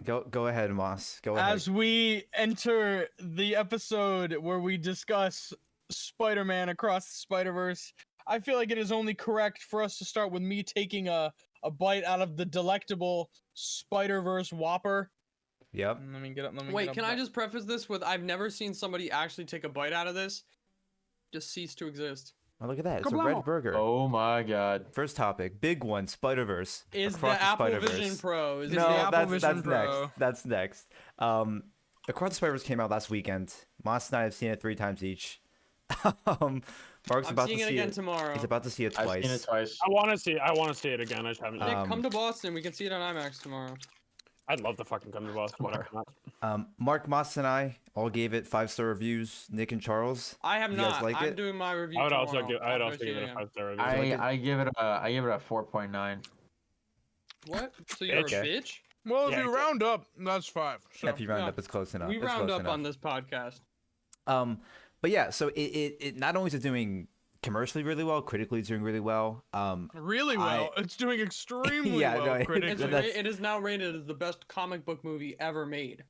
Go ahead, Moss. Go ahead. As we enter the episode where we discuss Spider-Man Across the Spider-Verse, I feel like it is only correct for us to start with me taking a bite out of the delectable Spider-Verse Whopper. Yep. Let me get up. Wait, can I just preface this with I've never seen somebody actually take a bite out of this. Just cease to exist. Oh, look at that. It's a red burger. Oh my god. First topic. Big one. Spider-Verse. Is Across the Apple Spider-Verse. Vision Pro? Is No, the Apple that's Vision next. Pro? That's next. Across the Spider-Verse came out last weekend. Moss and I have seen it 3 times each. Mark's I'm about seeing to it see again it tomorrow. He's about to see it twice. I've seen it twice. I want to see it again. I just haven't. Nick, come to Boston. We can see it on IMAX tomorrow. I'd love to fucking come to Boston. But I cannot. Mark, Moss, and I all gave it 5-star reviews. Nick and Charles. I have You guys not. like I'm it? doing my review. I would tomorrow. also give. I'd I'll also see give it a again. 5-star review. I give it a 4.9. What? So you're Okay. a bitch? Well, if Yeah, you okay. round up, that's 5. So. If you round yeah. up, it's close enough. We It's round close up enough. on this podcast. But yeah, so it not only is it doing commercially really well, critically it's doing really well. Really well. It's doing extremely Yeah, well no, it- critically. It is now rated as the best comic book movie ever made.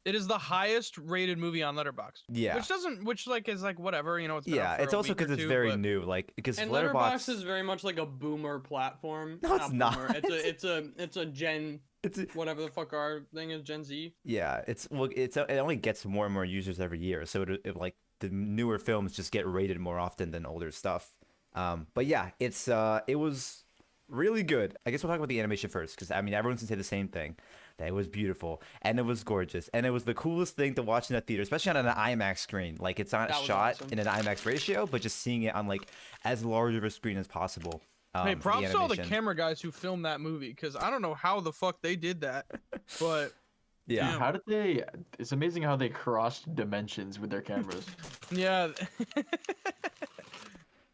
It is the highest rated movie on Letterboxd. Yeah. Which is like whatever, you know. It's been Yeah, up for it's a also week or because it's two, very but- new. Like because And Letterboxd Letterboxd is very much like a boomer platform. No, it's not. Boomer. It's a Gen whatever the fuck our thing is, Gen Z. Yeah, it only gets more and more users every year, so it like the newer films just get rated more often than older stuff. But yeah, it was really good. I guess we'll talk about the animation first, because I mean everyone's gonna say the same thing, that it was beautiful and it was gorgeous and it was the coolest thing to watch in that theater, especially on an IMAX screen. Like it's not That was shot awesome. in an IMAX ratio, but just seeing it on like as large of a screen as possible. Hey, for props to all the animation. camera guys who filmed that movie, because I don't know how the fuck they did that, but Yeah. Dude, how did they? It's amazing how they crossed dimensions with their cameras. yeah.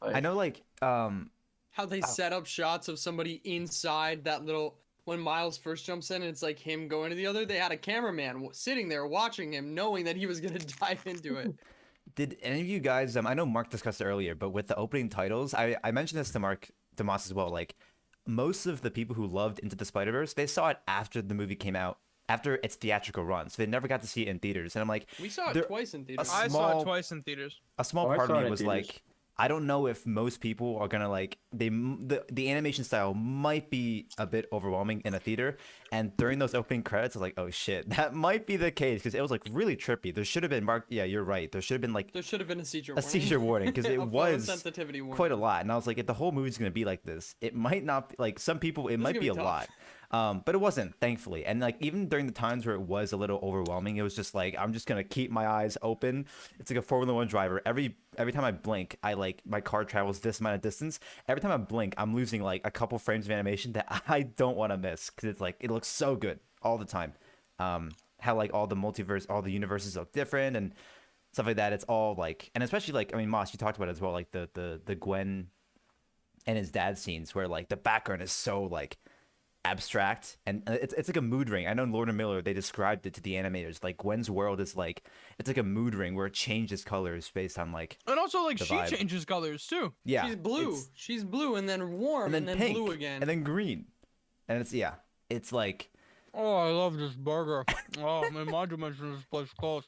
I know, like How they set up shots of somebody inside that little. When Miles first jumps in and it's like him going to the other, they had a cameraman sitting there watching him, knowing that he was gonna dive into it. Did any of you guys? I know Mark discussed it earlier, but with the opening titles, I mentioned this to Mark, to Moss as well. Like most of the people who loved Into the Spider-Verse, they saw it after the movie came out, after its theatrical run, so they never got to see it in theaters. And I'm like, We saw it There- twice in theaters. I saw small- it twice in theaters. a small Oh, I part saw of it me in was theaters. like, I don't know if most people are gonna like the animation style might be a bit overwhelming in a theater, and during those opening credits, I was like, oh shit, that might be the case, because it was like really trippy. There should have been Yeah, you're right. There should have been like There should have been a seizure a warning. seizure warning, because it A was sensitivity warning. quite a lot, and I was like, if the whole movie's gonna be like this, it might not be, like some people it might gonna be a be tough. lot. But it wasn't, thankfully. And like even during the times where it was a little overwhelming, it was just like I'm just gonna keep my eyes open. It's like a Formula One driver. Every time I blink, I like my car travels this amount of distance. Every time I blink, I'm losing like a couple frames of animation that I don't want to miss, because it's like it looks so good all the time. How like all the multiverse, all the universes look different and stuff like that. It's all like, and especially like, I mean, Moss, you talked about it as well, like the Gwen and his dad scenes where like the background is so like abstract, and it's like a mood ring. I know Lord and Miller, they described it to the animators, like Gwen's world is like, it's like a mood ring where it changes colors based on like, And also, like, The she vibe. changes colors too. yeah, She's blue. it's- She's blue and then warm and then pink blue again. and then green, and it's like Oh, I love this burger. Oh, in my dimension, this place close.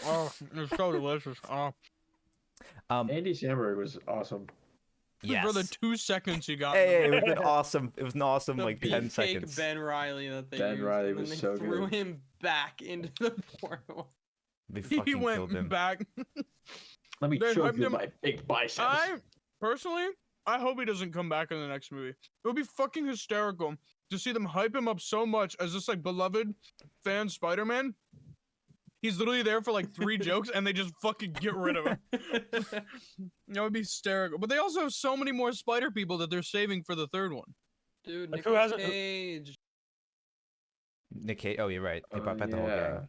Oh, it's so delicious. Oh, Andy Samberg was awesome. yes. for the 2 seconds you got. Hey, it was an awesome. It was an awesome The like 10 beefcake seconds. Ben Riley that they Ben used, Riley and then was they so threw good. him back into the portal. They He fucking killed him. went back. Let me They show hyped you him- my big biceps. Personally, I hope he doesn't come back in the next movie. It would be fucking hysterical to see them hype him up so much as this like beloved fan Spider-Man. He's literally there for like 3 jokes and they just fucking get rid of him. That would be hysterical. But they also have so many more Spider people that they're saving for the 3rd one. Dude, Like, who Nicolas hasn't- Cage. Nick Cage. Oh, you're right. They Oh, brought back the whole yeah. gang.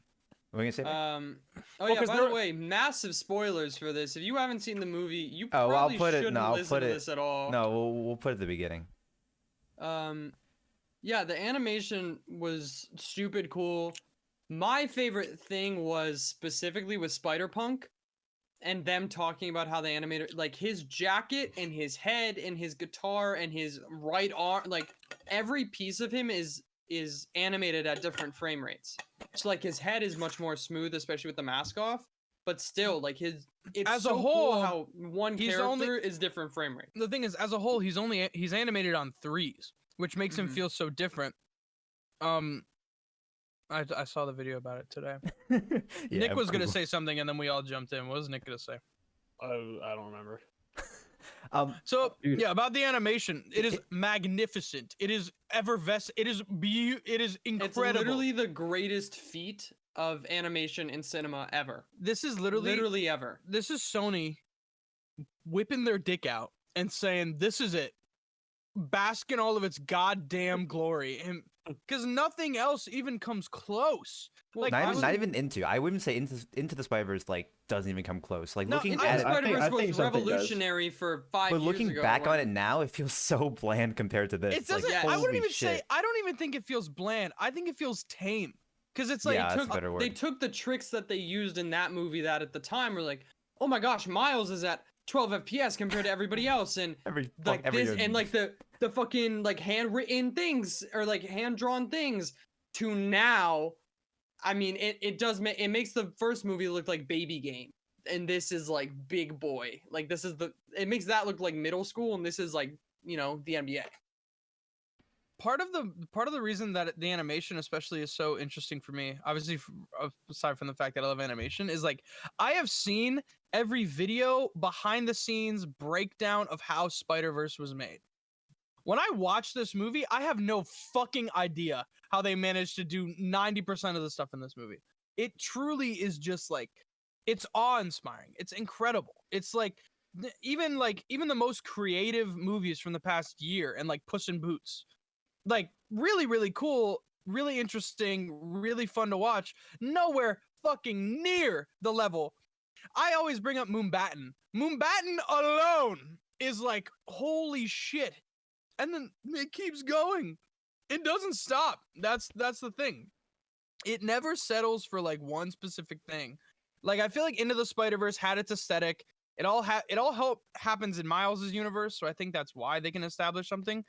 What were you gonna say? Oh Well, yeah, 'cause by there- the way, massive spoilers for this. If you haven't seen the movie, you Oh, well, I'll probably put it- shouldn't no, I'll listen put to it- this at all. No, we'll put it at the beginning. Yeah, the animation was stupid cool. My favorite thing was specifically with Spider-Punk and them talking about how the animator, like his jacket and his head and his guitar and his right arm, like every piece of him is is animated at different frame rates. So like his head is much more smooth, especially with the mask off. But still, like it's As so a whole, cool how one he's character only- is different frame rate. The thing is, as a whole, he's animated on 3s, which makes him Mhm. feel so different. I saw the video about it today. Yeah, Nick was gonna cool. say something, and then we all jumped in. What was Nick gonna say? I don't remember. So Dude. yeah, about the animation, it is magnificent. It is effervescent. It is it is incredible. It's literally the greatest feat of animation in cinema ever. This is literally ever. this is Sony whipping their dick out and saying, "This is it. Bask in all of its goddamn glory," and because nothing else even comes close. Like not even into. I wouldn't say into the Spider-Verse like doesn't even come close. Like No, looking Into at the it, Spider-Verse I think was something does. revolutionary for 5 but years looking ago. back on when- it now, it feels so bland compared to this. It doesn't. yeah, I wouldn't holy even say. shit. I don't even think it feels bland. I think it feels tame. Because it's like Yeah, that's a took, better word. they took the tricks that they used in that movie that at the time were like, oh my gosh, Miles is at 12 FPS compared to everybody else, and like this, and like the fucking like handwritten things or like hand drawn things to now. I mean, it makes the first movie look like baby game, and this is like big boy. Like this is it makes that look like middle school, and this is like the NBA. part of the reason that the animation especially is so interesting for me, obviously aside from the fact that I love animation, is like I have seen every video behind the scenes breakdown of how Spider-Verse was made. When I watch this movie, I have no fucking idea how they managed to do 90% of the stuff in this movie. It truly is just like, it's awe-inspiring. It's incredible. It's like even the most creative movies from the past year, and like Puss in Boots, like really, really cool, really interesting, really fun to watch. Nowhere fucking near the level. I always bring up Moonbatten. Moonbatten alone is like, holy shit. And then it keeps going. It doesn't stop. That's the thing. It never settles for like one specific thing. Like I feel like Into the Spider-Verse had its aesthetic. It all happens in Miles's universe, so I think that's why they can establish something.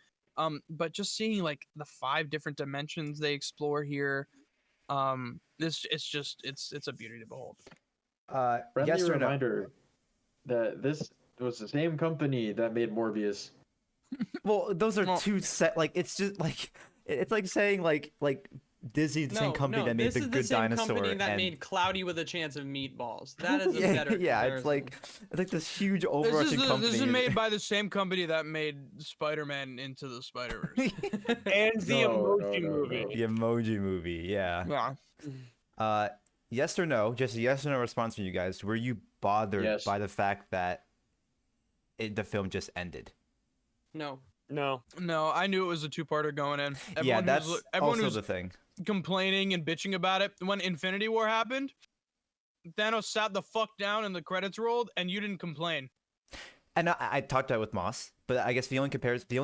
But just seeing like the 5 different dimensions they explore here, it's a beauty to behold. Friendly yes or no? reminder that this was the same company that made Morbius. Well, those are two set. Like it's just like it's like saying like Disney's the same company that made this The is Good same Dinosaur company that and made Cloudy with a Chance of Meatballs. That is a yeah, better yeah. comparison. It's like this huge overarching company. This is made by the same company that made Spider-Man Into the Spider-Verse. And the No, Emoji no, no, Movie. no. The Emoji Movie. Yeah. Yeah. Yes or no? Just a yes or no response from you guys. Were you bothered Yes. by the fact that the film just ended? No. No. No, I knew it was a 2-parter going in. Yeah, that's everyone also was the thing. complaining and bitching about it when Infinity War happened. Thanos sat the fuck down and the credits rolled, and you didn't complain. And I talked about it with Moss, but I guess the only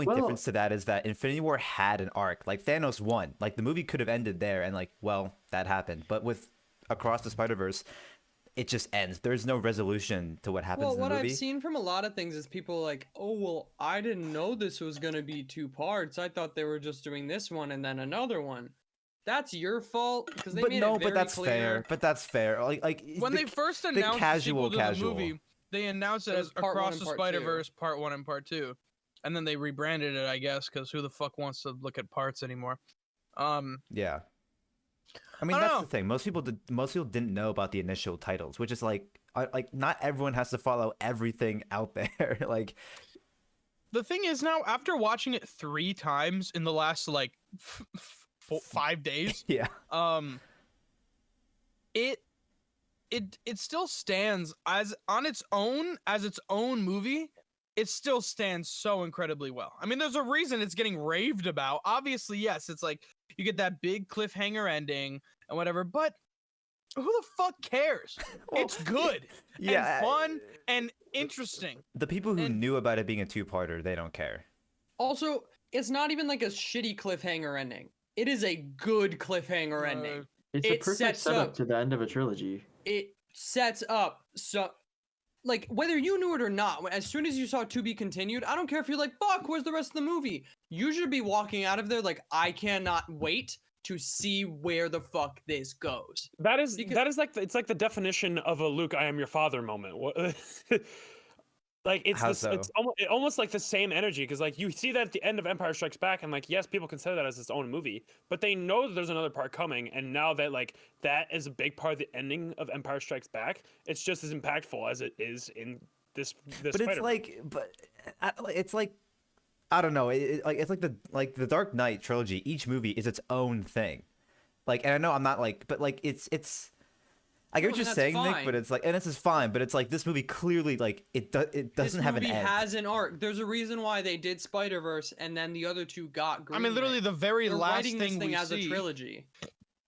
Well- difference to that is that Infinity War had an arc. Like Thanos won. Like the movie could have ended there, and like, well, that happened. But with Across the Spider-Verse, it just ends. There's no resolution to what happens Well, in the what movie. I've seen from a lot of things is people like, oh, well, I didn't know this was going to be 2 parts. I thought they were just doing this one and then another one. That's your fault because they But made no, it very but that's clear. fair. But that's fair. Like When the- they first announced the sequel to casual. the movie, they announced it It as was part 1 Across and the part 2. Spider-Verse Part 1 and Part 2. And then they rebranded it, I guess, because who the fuck wants to look at parts anymore? Yeah. I mean, I don't that's know. the thing. Most people didn't know about the initial titles, which is like not everyone has to follow everything out there. Like, The thing is now, after watching it 3 times in the last like 5 days, yeah, it still stands as its own movie. It still stands so incredibly well. I mean, there's a reason it's getting raved about. Obviously, yes, it's like you get that big cliffhanger ending and whatever, but who the fuck cares? Well, It's good yeah, and fun and interesting. the people who And- knew about it being a 2-parter, they don't care. Also, it's not even like a shitty cliffhanger ending. It is a good cliffhanger ending. It's a It perfect sets setup up- to the end of a trilogy. It sets up like whether you knew it or not, as soon as you saw to be continued, I don't care if you're like, fuck, where's the rest of the movie? You should be walking out of there like, I cannot wait to see where the fuck this goes. That is like it's like the definition of a Luke, I am your father moment. Like it's How this, so? it's almost like the same energy, because like you see that at the end of Empire Strikes Back, and like yes, people consider that as its own movie, but they know that there's another part coming, and now that like that is a big part of the ending of Empire Strikes Back, it's just as impactful as it is in this. But Spider-Man. it's like, it's like, I don't know. It's like the Dark Knight trilogy. Each movie is its own thing. Like, and I know I'm not like, but like it's. I get what you're saying, Nick, but it's like, and this is fine, but it's like this movie clearly like it doesn't have an end. This movie has an arc. There's a reason why they did Spider-Verse, and then the other two got greenlit. I mean, literally the very They're last writing thing this thing we as see a trilogy.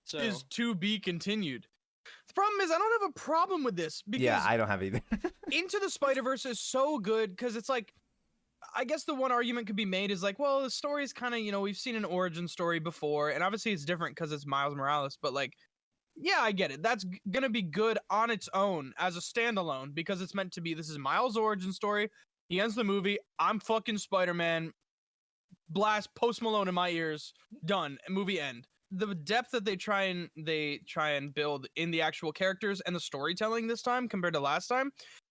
So is to be continued. The problem is I don't have a problem with this because Yeah, I don't have either. Into the Spider-Verse is so good because it's like, I guess the one argument could be made is like, well, the story is kind of, you know, we've seen an origin story before, and obviously it's different because it's Miles Morales, but like, yeah, I get it. That's gonna be good on its own as a standalone because it's meant to be. This is Miles' origin story. He ends the movie. I'm fucking Spider-Man. Blast Post Malone in my ears. Done. Movie end. The depth that they try and build in the actual characters and the storytelling this time compared to last time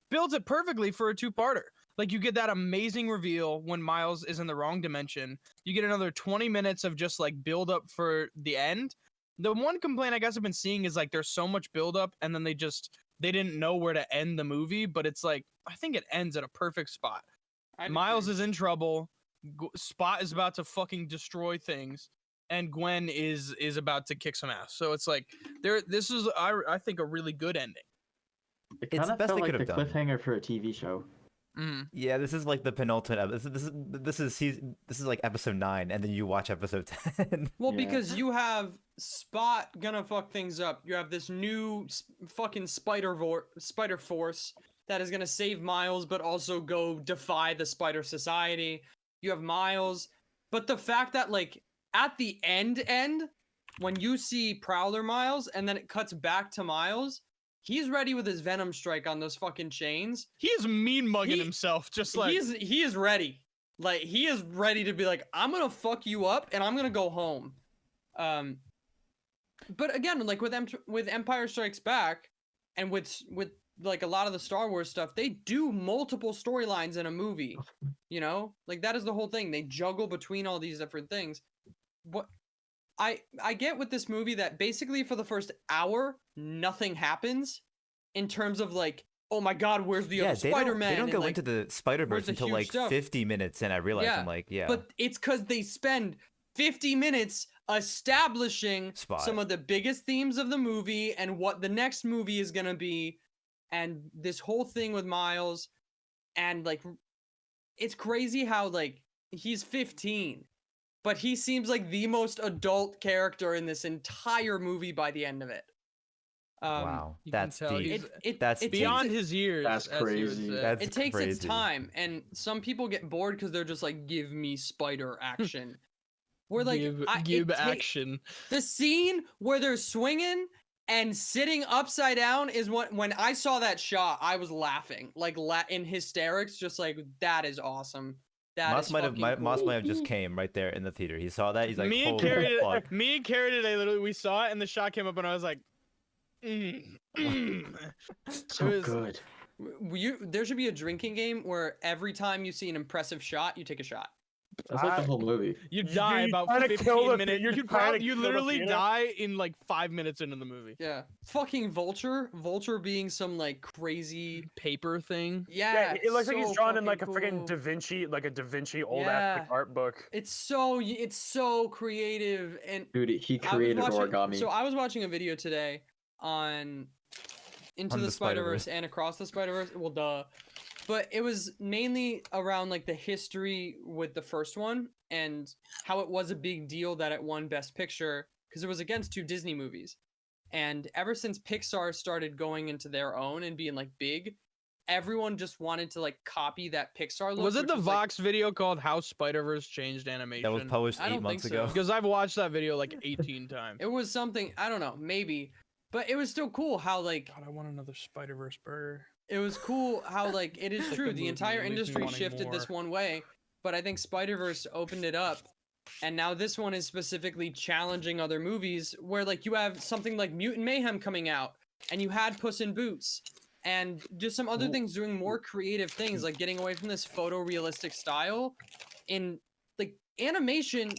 builds it perfectly for a two-parter. Like you get that amazing reveal when Miles is in the wrong dimension. You get another 20 minutes of just like build up for the end. The one complaint I guess I've been seeing is like there's so much buildup and then they didn't know where to end the movie, but it's like I think it ends at a perfect spot. Miles is in trouble. Spot is about to fucking destroy things, and Gwen is about to kick some ass. So it's like this is I think a really good ending. It It's kind the of best felt they like the could've done. cliffhanger for a TV show. Yeah, this is like the penultimate. This is like episode 9, and then you watch episode 10. well, Yeah. because you have Spot gonna fuck things up. You have this new fucking Spider Force that is gonna save Miles, but also go defy the Spider Society. You have Miles, but the fact that like at the end, when you see Prowler Miles, and then it cuts back to Miles. He's ready with his Venom strike on those fucking chains. He is mean mugging himself, just like he is ready. Like he is ready to be like, I'm gonna fuck you up and I'm gonna go home. But again, like with Empire Strikes Back, and with like a lot of the Star Wars stuff, they do multiple storylines in a movie. You know, like that is the whole thing. They juggle between all these different things. What I get with this movie that basically for the first hour nothing happens in terms of like, oh my god, where's the other Spider-Man? They don't go like, into the Spider-Verse the until huge like stuff. 50 minutes, and I realized I'm like, yeah. But it's because they spend 50 minutes establishing Spot. some of the biggest themes of the movie and what the next movie is gonna be, and this whole thing with Miles, and like, it's crazy how like he's 15. But he seems like the most adult character in this entire movie by the end of it. Wow, you can that's tell deep. he's it beyond takes, his years. That's as he would crazy. say. That's it takes its crazy. time, and some people get bored because they're just like, give me spider action. We're like, give action. The scene where they're swinging and sitting upside down is when I saw that shot, I was laughing, like in hysterics, just like, that is awesome. Moss might have just came right there in the theater. He saw that. He's like, me and holy fuck. Cary today, literally, we saw it and the shot came up and I was like, So good. There should be a drinking game where every time you see an impressive shot, you take a shot. That's like the whole movie. You die You're about trying to kill 15 the minutes. you're trying to You kill the literally theater? die in like 5 minutes into the movie. Yeah. Fucking Vulture being some like crazy Paper thing. Yeah, it looks like he's so drawn in like a fucking freaking cool. Da Vinci, like a Da Vinci old Yeah. ass art book. It's so creative, and Dude, he I was created watching- origami. So I was watching a video today on Into the Spider-Verse and Across the Spider-Verse. Well, duh. But it was mainly around like the history with the first one and how it was a big deal that it won Best Picture because it was against 2 Disney movies. And ever since Pixar started going into their own and being like big, everyone just wanted to like copy that Pixar look. Was it which the like- Vox video called "How Spider-Verse Changed Animation"? That was published I 8 don't months think so. ago. Because I've watched that video like 18 times. It was something, I don't know, maybe. But it was still cool how like God, I want another Spider-Verse burger. it was cool how like it is Like, true. the The movie entire leaves me industry wanting shifted this more. one way, but I think Spider-Verse opened it up. And now this one is specifically challenging other movies where like you have something like Mutant Mayhem coming out and you had Puss in Boots and just some other things doing more creative things like getting away from this photorealistic style in like animation.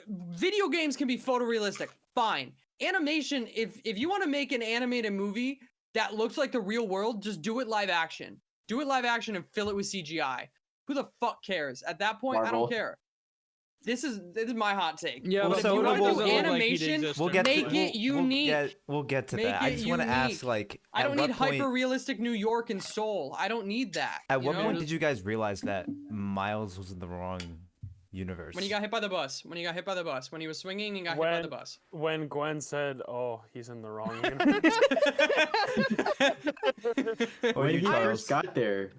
Video games can be photorealistic. Fine. Animation, if you want to make an animated movie that looks like the real world, just do it live action. Do it live action and fill it with CGI. Who the fuck cares? At that point, I Marvel. don't care. This is my hot take. Yeah, Well, but if so you want we'll- to do we'll- animation, We'll get make to, it unique. We'll get to Make that. I it just want to ask, unique. like, I don't at need what point, hyper realistic New York and Seoul. I don't need that. At what know? point did you guys realize that Miles was in the wrong universe? When he got hit by the bus. When he got hit by the bus. When he was swinging and got hit by the bus. When Gwen said, "Oh, he's in the wrong universe." Or When you, he Charles? first got there,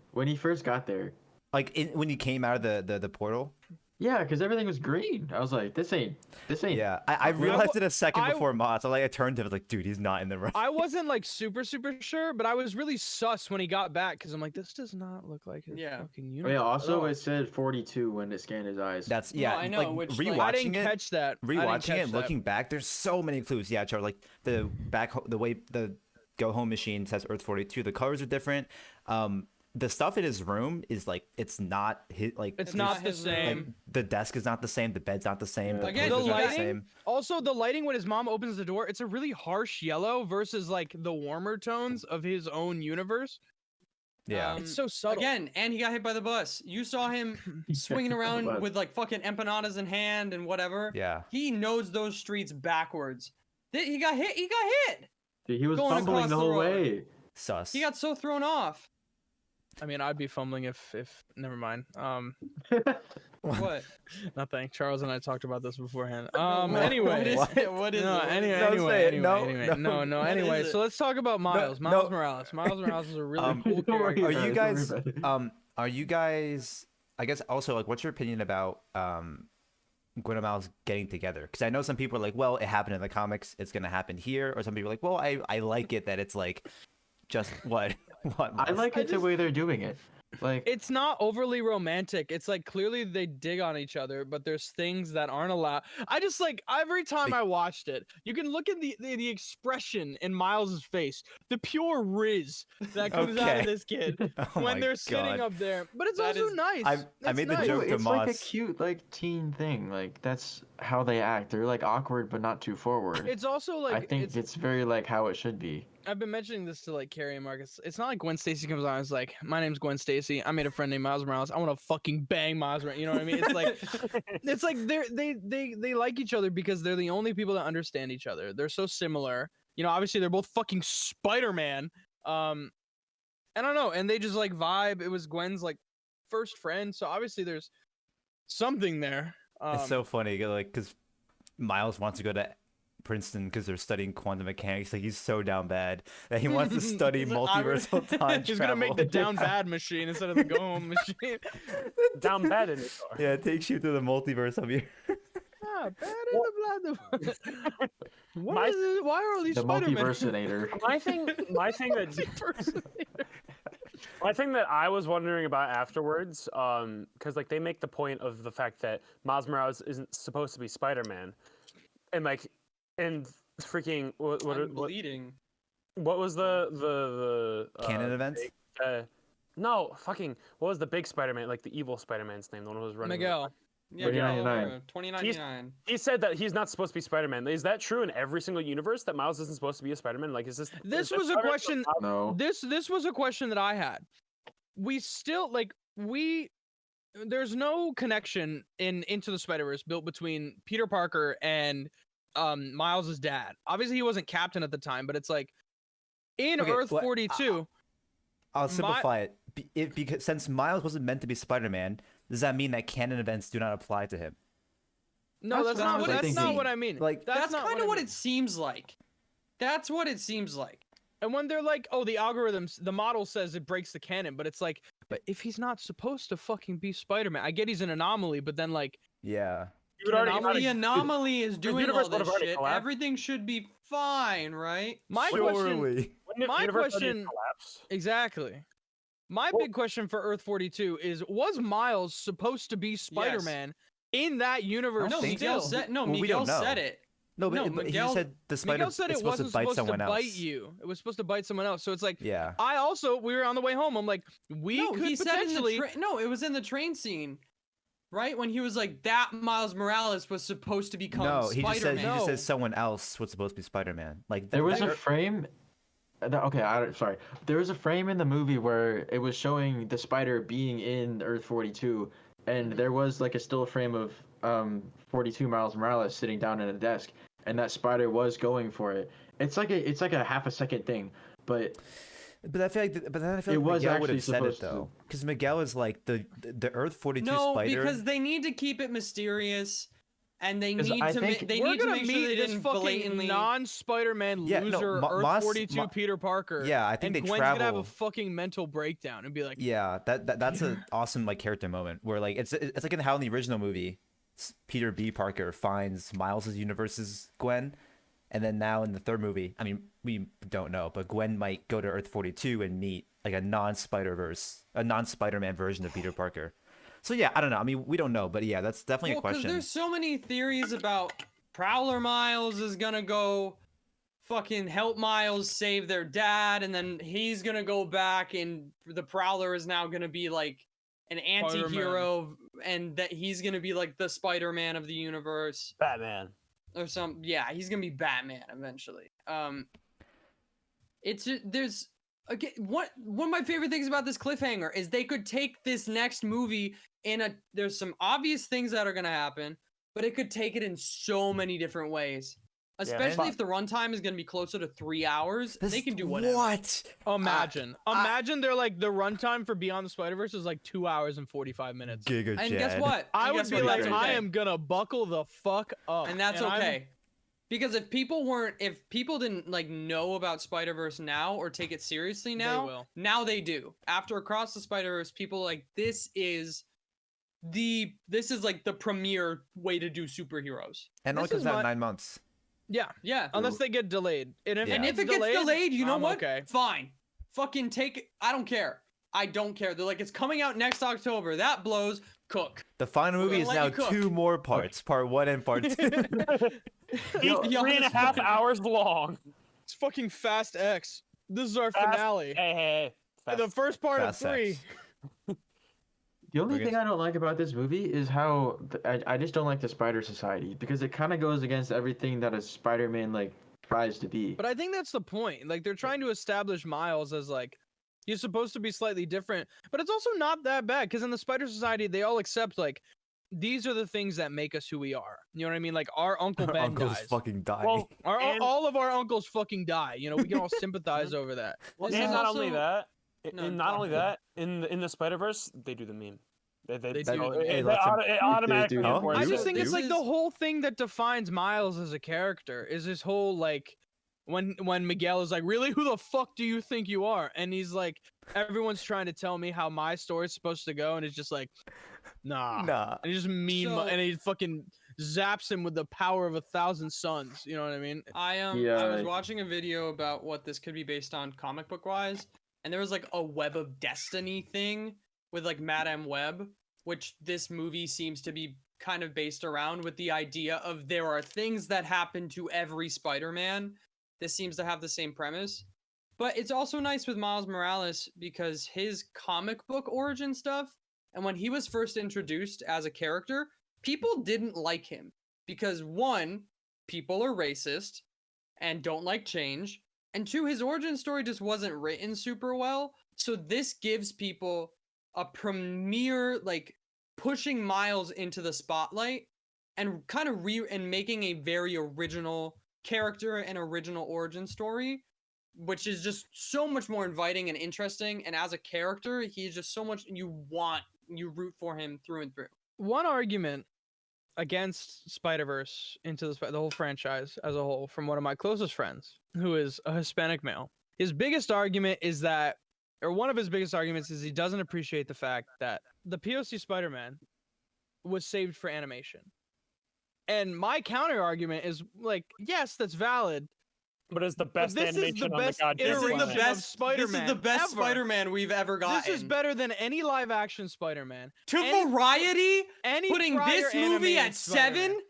Like when you came out of the portal. yeah, because everything was green. I was like, this ain't. Yeah, I realized it a second before Moss. I turned to him, like, dude, he's not in the right. I wasn't like super sure, but I was really sus when he got back because I'm like, this does not look like his Yeah. fucking Oh, universe. yeah. at Also, all. it said 42 when it scanned his eyes. That's No, yeah. I know, like which, like, rewatching I didn't it, catch that. I didn't rewatching catch it, that. looking back, there's so many clues. Yeah, Charles, like the the way the go home machine says Earth 42. The colors are different. The stuff in his room is like it's not his like. It's It's not not the his room. same. Like, the desk is not the same. The bed's not the same. The Again, posters the aren't the lighting- same. Also, the lighting when his mom opens the door, it's a really harsh yellow versus like the warmer tones of his own universe. Yeah. It's so subtle. Again, and he got hit by the bus. You saw him swinging around bus. with like fucking empanadas in hand and whatever. Yeah. He knows those streets backwards. He got hit. He got hit. Dude, he was going fumbling across the the whole road. way. Sus. He got so thrown off. I mean, I'd be fumbling if never mind. What? Nothing. Charles and I talked about this beforehand. What Anyway. is it? What is No, it? anyway, No, anyway, say it. anyway, No, anyway, no. no. What Anyway, is it? so let's talk about Miles. No, Miles no. Morales. Miles Morales is a really cool Don't worry character. Are about you it, don't worry guys about it. are you guys I guess also like what's your opinion about Gwen and Miles getting together? Because I know some people are like, well, it happened in the comics, it's gonna happen here, or some people are like, well, I like it that it's like just what I like it the way they're doing it. Like, It's not overly romantic. It's like clearly they dig on each other, but there's things that aren't allowed. I just like every time I watched it, you can look at the expression in Miles's face, the pure rizz that comes out Okay. of this kid Oh when my they're sitting God. up there. But it's That also is- nice. I It's made the nice. joke to it's like a Moss. cute, like, teen thing. Like, that's how they act. They're, like, awkward, but not too forward. It's also like I think it's very, like, how it should be. I've been mentioning this to like Cary and Marc. It's not like Gwen Stacy comes on. It's like, my name's Gwen Stacy. I made a friend named Miles Morales. I want to fucking bang Miles Morales. You know what I mean? It's like, it's like they like each other because they're the only people that understand each other. They're so similar. You know, obviously they're both fucking Spider-Man. I don't know, and they just like vibe. It was Gwen's like first friend, so obviously there's something there. It's so funny, like, because Miles wants to go to Princeton because they're studying quantum mechanics. Like, he's so down bad that he wants to study He's like, I would- multiversal time He's travel. gonna make the down bad machine instead of the go home machine. Down bad in the car. Yeah, it takes you to the multiverse of your. Ah, bad in the blood. What My- is it? Why are all these The Spider-Men? multiversenator. My thing that I was wondering about afterwards, because like they make the point of the fact that Miles Morales isn't supposed to be Spider-Man, and like, and freaking I'm what bleeding. was the Canon events? no fucking what was the big Spider-Man, like the evil Spider-Man's name, the one who was running? Miguel. Yeah, 2099. 2099. He said that he's not supposed to be Spider-Man. Is that true in every single universe that Miles isn't supposed to be a Spider-Man? Like, is this? This is was a Spider-Man- question. No. This was a question that I had. We still like there's no connection in Into the Spider-Verse built between Peter Parker and Miles's dad. Obviously he wasn't captain at the time, but it's like in Okay, Earth what- 42. I'll simplify it. Because since Miles wasn't meant to be Spider-Man, does that mean that canon events do not apply to him? No, That's that's not what I that's think. not what I mean. Like- That's not kind of I what mean. it seems like. That's what it seems like. And when they're like, oh, the algorithms, the model says it breaks the canon, but it's like, but if he's not supposed to fucking be Spider-Man, I get he's an anomaly, but then like, Yeah. You would already Anomaly- The anomaly is doing all universe would have this already shit. collapsed. Everything should be fine, right? my question, Surely. my universe question collapsed. exactly. My big question for Earth 42 is: was Miles supposed to be Spider-Man in that universe? No, think Miguel so. said no. Well, we Miguel don't know. said it. No, but, No, but he Miguel- said the spider Miguel said is it supposed to wasn't bite supposed someone to else. bite you. It was supposed to bite someone else. So it's like, Yeah. we were on the way home. I'm like, we could He said in potentially. the no, it was in the train scene, right? When he was like, that Miles Morales was supposed to become No, he just said Spider-Man. he just said someone else was supposed to be Spider-Man. Like There was that- a frame. Okay, sorry. There was a frame in the movie where it was showing the spider being in Earth 42, and there was like a still frame of 42 Miles Morales sitting down at a desk, and that spider was going for it. It's like a half a second thing, but But I feel like, but then I feel It like was Miguel would actually have said it supposed to. though, because Miguel is like the Earth 42 No, spider. because they need to keep it mysterious, and they 'Cause need I to think- they We're need to gonna make sure meet they this didn't fucking blatantly. non-Spider-Man Yeah, no, loser Ma- Earth Mas- 42 Ma- Peter Parker. Yeah, I think and they Gwen's gonna have travel. a fucking mental breakdown and be like, Yeah, that's an awesome like character moment where like it's like in how in the original movie, Peter B. Parker finds Miles's universe's Gwen, and then now in the third movie, I mean we don't know, but Gwen might go to Earth 42 and meet like a non-Spider-Man version of Peter Parker. So yeah, I don't know. I mean we don't know, but yeah, that's definitely a Well, because question. there's so many theories about Prowler Miles is gonna go fucking help Miles save their dad, and then he's gonna go back, and the Prowler is now gonna be like an anti-hero, and that he's gonna be like the Spider-Man of the universe Batman. or some. Yeah, he's gonna be Batman eventually. There's again one of my favorite things about this cliffhanger is they could take this next movie there's some obvious things that are gonna happen, but it could take it in so many different ways. Especially if the runtime is gonna be closer to 3 hours, they can do whatever. What? imagine they're like the runtime for Beyond the Spider-Verse is like 2 hours and 45 minutes. Giga And Chad. guess what? I And would guess be what? like, That's I okay. am gonna buckle the fuck up, And that's I'm- okay. Because if people didn't like know about Spider-Verse now or take it seriously now, will. now they do. After Across the Spider-Verse, people are like, this is like the premier way to do superheroes. And it only This comes is out my- in 9 months. Yeah, Yeah. unless they get delayed. And if, Yeah. And it's if it gets delayed, you know I'm what? Okay. Fine. Fucking take it. I don't care. I don't care. They're like, it's coming out next October. That blows. Cook. The final movie gonna is let now you cook. 2 more parts, part 1 and part 2. Each Yo, 3.5 hours long. It's fucking Fast X. This is our Fast- finale. Hey. The first part Fast of 3. X. the only Okay. thing I don't like about this movie is how I just don't like the Spider Society because it kind of goes against everything that a Spider-Man like tries to be. But I think that's the point. Like they're trying to establish Miles as like he's supposed to be slightly different, but it's also not that bad because in the Spider Society they all accept like these are the things that make us who we are. You know what I mean? Like our Uncle Our Ben uncles dies. fucking die. Well, and- All of our uncles fucking die. You know, we can all sympathize over that. This and is not also- only that, No, and not go only on. that, in the Spider-Verse, they do the meme. They They so do. it, Hey, it, let's- auto- it automatically do. Huh? works. I You- just think it's you- like the whole thing that defines Miles as a character is this whole like when Miguel is like, really, who the fuck do you think you are? And he's like, everyone's trying to tell me how my story's supposed to go, and it's just like, nah. Nah. And he just So- and he fucking zaps him with the power of 1,000 suns. You know what I mean? I was Yeah. watching a video about what this could be based on comic book wise, and there was like a Web of Destiny thing with like Madame Web, which this movie seems to be kind of based around with the idea of there are things that happen to every Spider-Man. This seems to have the same premise. But it's also nice with Miles Morales because his comic book origin stuff, and when he was first introduced as a character, people didn't like him because one, people are racist and don't like change, and two, his origin story just wasn't written super well. So this gives people a premiere, like pushing Miles into the spotlight and kind of and making a very original character and original origin story, which is just so much more inviting and interesting. And as a character, he's just so much you root for him through and through. One argument against Spider-Verse into the whole franchise as a whole from one of my closest friends who is a Hispanic male. His biggest argument is that, or one of his biggest arguments is he doesn't appreciate the fact that the POC Spider-Man was saved for animation. And my counter argument is like, yes, that's valid. But it's the best this is the animation on the best goddamn This is iteration the of planet. best. Spider-Man This is the best ever. Spider-Man we've ever gotten. This is better than any live action Spider-Man. To Any- variety, any putting prior this movie animated at Spider-Man. 7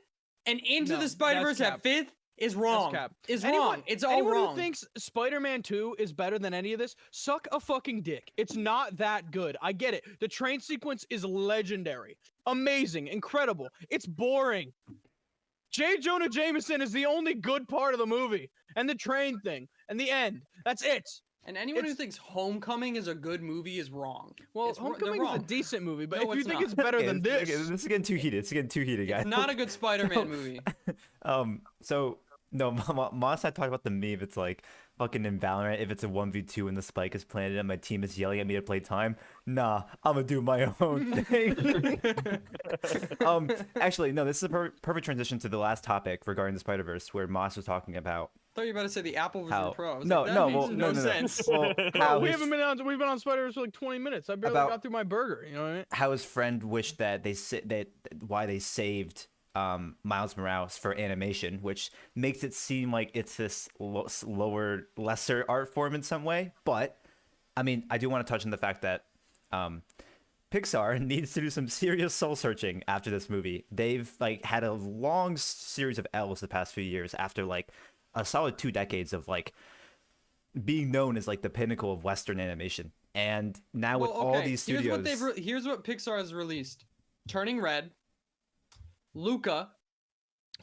and Into No, the Spider-Verse that's at 5th is wrong. cap. Is Anyone- wrong. It's all Anyone wrong. who thinks Spider-Man 2 is better than any of this, suck a fucking dick. It's not that good. I get it. The train sequence is legendary. Amazing. Incredible. It's boring. J. Jonah Jameson is the only good part of the movie. And the train thing. And the end. That's it. And anyone who It's- thinks Homecoming is a good movie is wrong. Well, They're Homecoming is a wrong. decent movie, but No, if you it's think not. it's better than Okay, this... this is getting too heated. It's getting too heated, guys. It's not a good Spider-Man movie. So no, Moss and I talked about the meme. It's like fucking in Valorant. If it's a 1v2 and the spike is planted and my team is yelling at me to play time, nah, I'm gonna do my own thing. Actually, no, this is a perfect transition to the last topic regarding the Spider-Verse, where Moss was talking about I thought you were about to say the Apple version how. Pro. I was No, like, that no, makes well, no, no, sense. Well, how we his- haven't been on. We've been on Spider-Verse for like 20 minutes. I barely About- got through my burger. You know what I mean? how his friend wished that why they saved Miles Morales for animation, which makes it seem like it's this lower, lesser art form in some way. But I mean, I do want to touch on the fact that Pixar needs to do some serious soul searching after this movie. They've like had a long series of L's the past few years after like a solid 2 decades of like being known as like the pinnacle of Western animation. And now with all these studios, Here's what Pixar has released: Turning Red, Luca,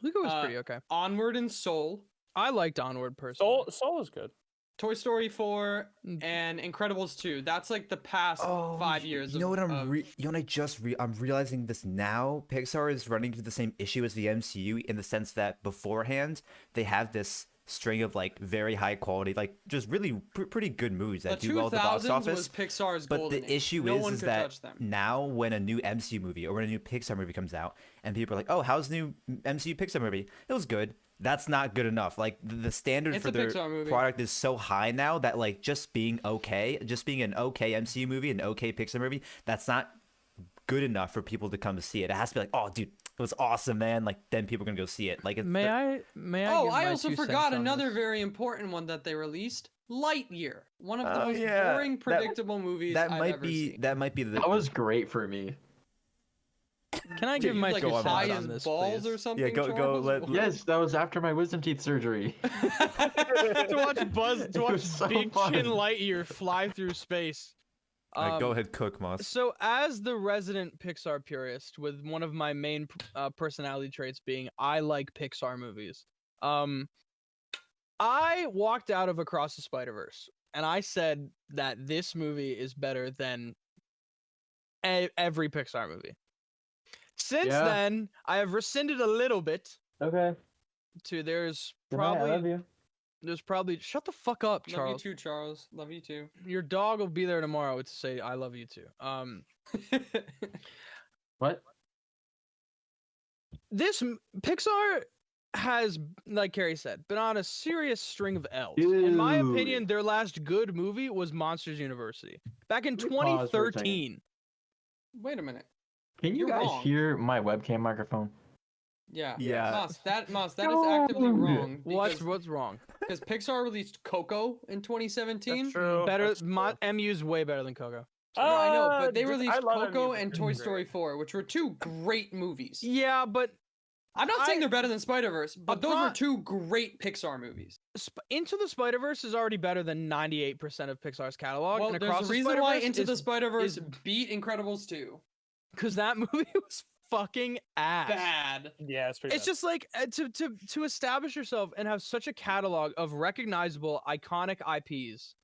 Luca was pretty okay. Onward and Soul, I liked Onward personally. Soul is good. Toy Story 4, and Incredibles 2. That's like the past 5 years. You know what of- you know what I'm realizing this now. Pixar is running into the same issue as the MCU in the sense that beforehand they have this string of like very high quality, like just really pretty good movies that The do well at the box 2000s office. was Pixar's But golden the age. issue No is one could that touch them. now when a new MCU movie or when a new Pixar movie comes out and people are like, "Oh, how's the new MCU Pixar movie?" It was good. That's not good enough. Like the standard It's for a their Pixar movie. product is so high now that like just being okay, just being an okay MCU movie, an okay Pixar movie, that's not good enough for people to come to see it. It has to be like, "Oh, dude, it was awesome, man!" Like then people are gonna go see it. Like, May I? Oh, give I my also 2 cents forgot on another this? very important one that they released: Lightyear. One of the Oh, most yeah. boring, predictable movies that I've might ever be seen. that might be the That was great for me. Can I Dude, give you, my like 2 cents high on as this, balls please? or something? Yeah, go Charles? let- Yes, that was after my wisdom teeth surgery. to watch It watch was so Big fun. Chin Lightyear fly through space. go ahead, cook, Moss. So, as the resident Pixar purist, with one of my main personality traits being I like Pixar movies, I walked out of Across the Spider-Verse, and I said that this movie is better than every Pixar movie. Since Yeah. then, I have rescinded a little bit Okay. to there's Good night, I love probably you. shut the fuck up, Love Charles. you too, Charles. Love you too. Your dog will be there tomorrow to say I love you too. What? Pixar has, like Cary said, been on a serious string of L's. In my Dude. opinion, their last good movie was Monsters University back in Can we pause for a second? 2013. Wait a minute. Can you You're guys wrong. hear my webcam microphone? Yeah. Yeah. Moss, that is actively wrong. What's wrong? Because Pixar released Coco in 2017. That's true. Better, That's true. MU's way better than Coco. No, I know, but they dude, released I love Coco MU. and Toy Story 4, which were 2 great movies. Yeah, but I'm not saying I- they're better than Spider-Verse, but those were Upon- 2 great Pixar movies. Into the Spider-Verse is already better than 98% of Pixar's catalog. Well, and there's Across a the reason why Spider-Verse Into the is- Spider-Verse is- beat Incredibles 2. because that movie was fucking ass. Bad. Yeah, it's pretty It's bad. just like to establish yourself and have such a catalog of recognizable iconic IPs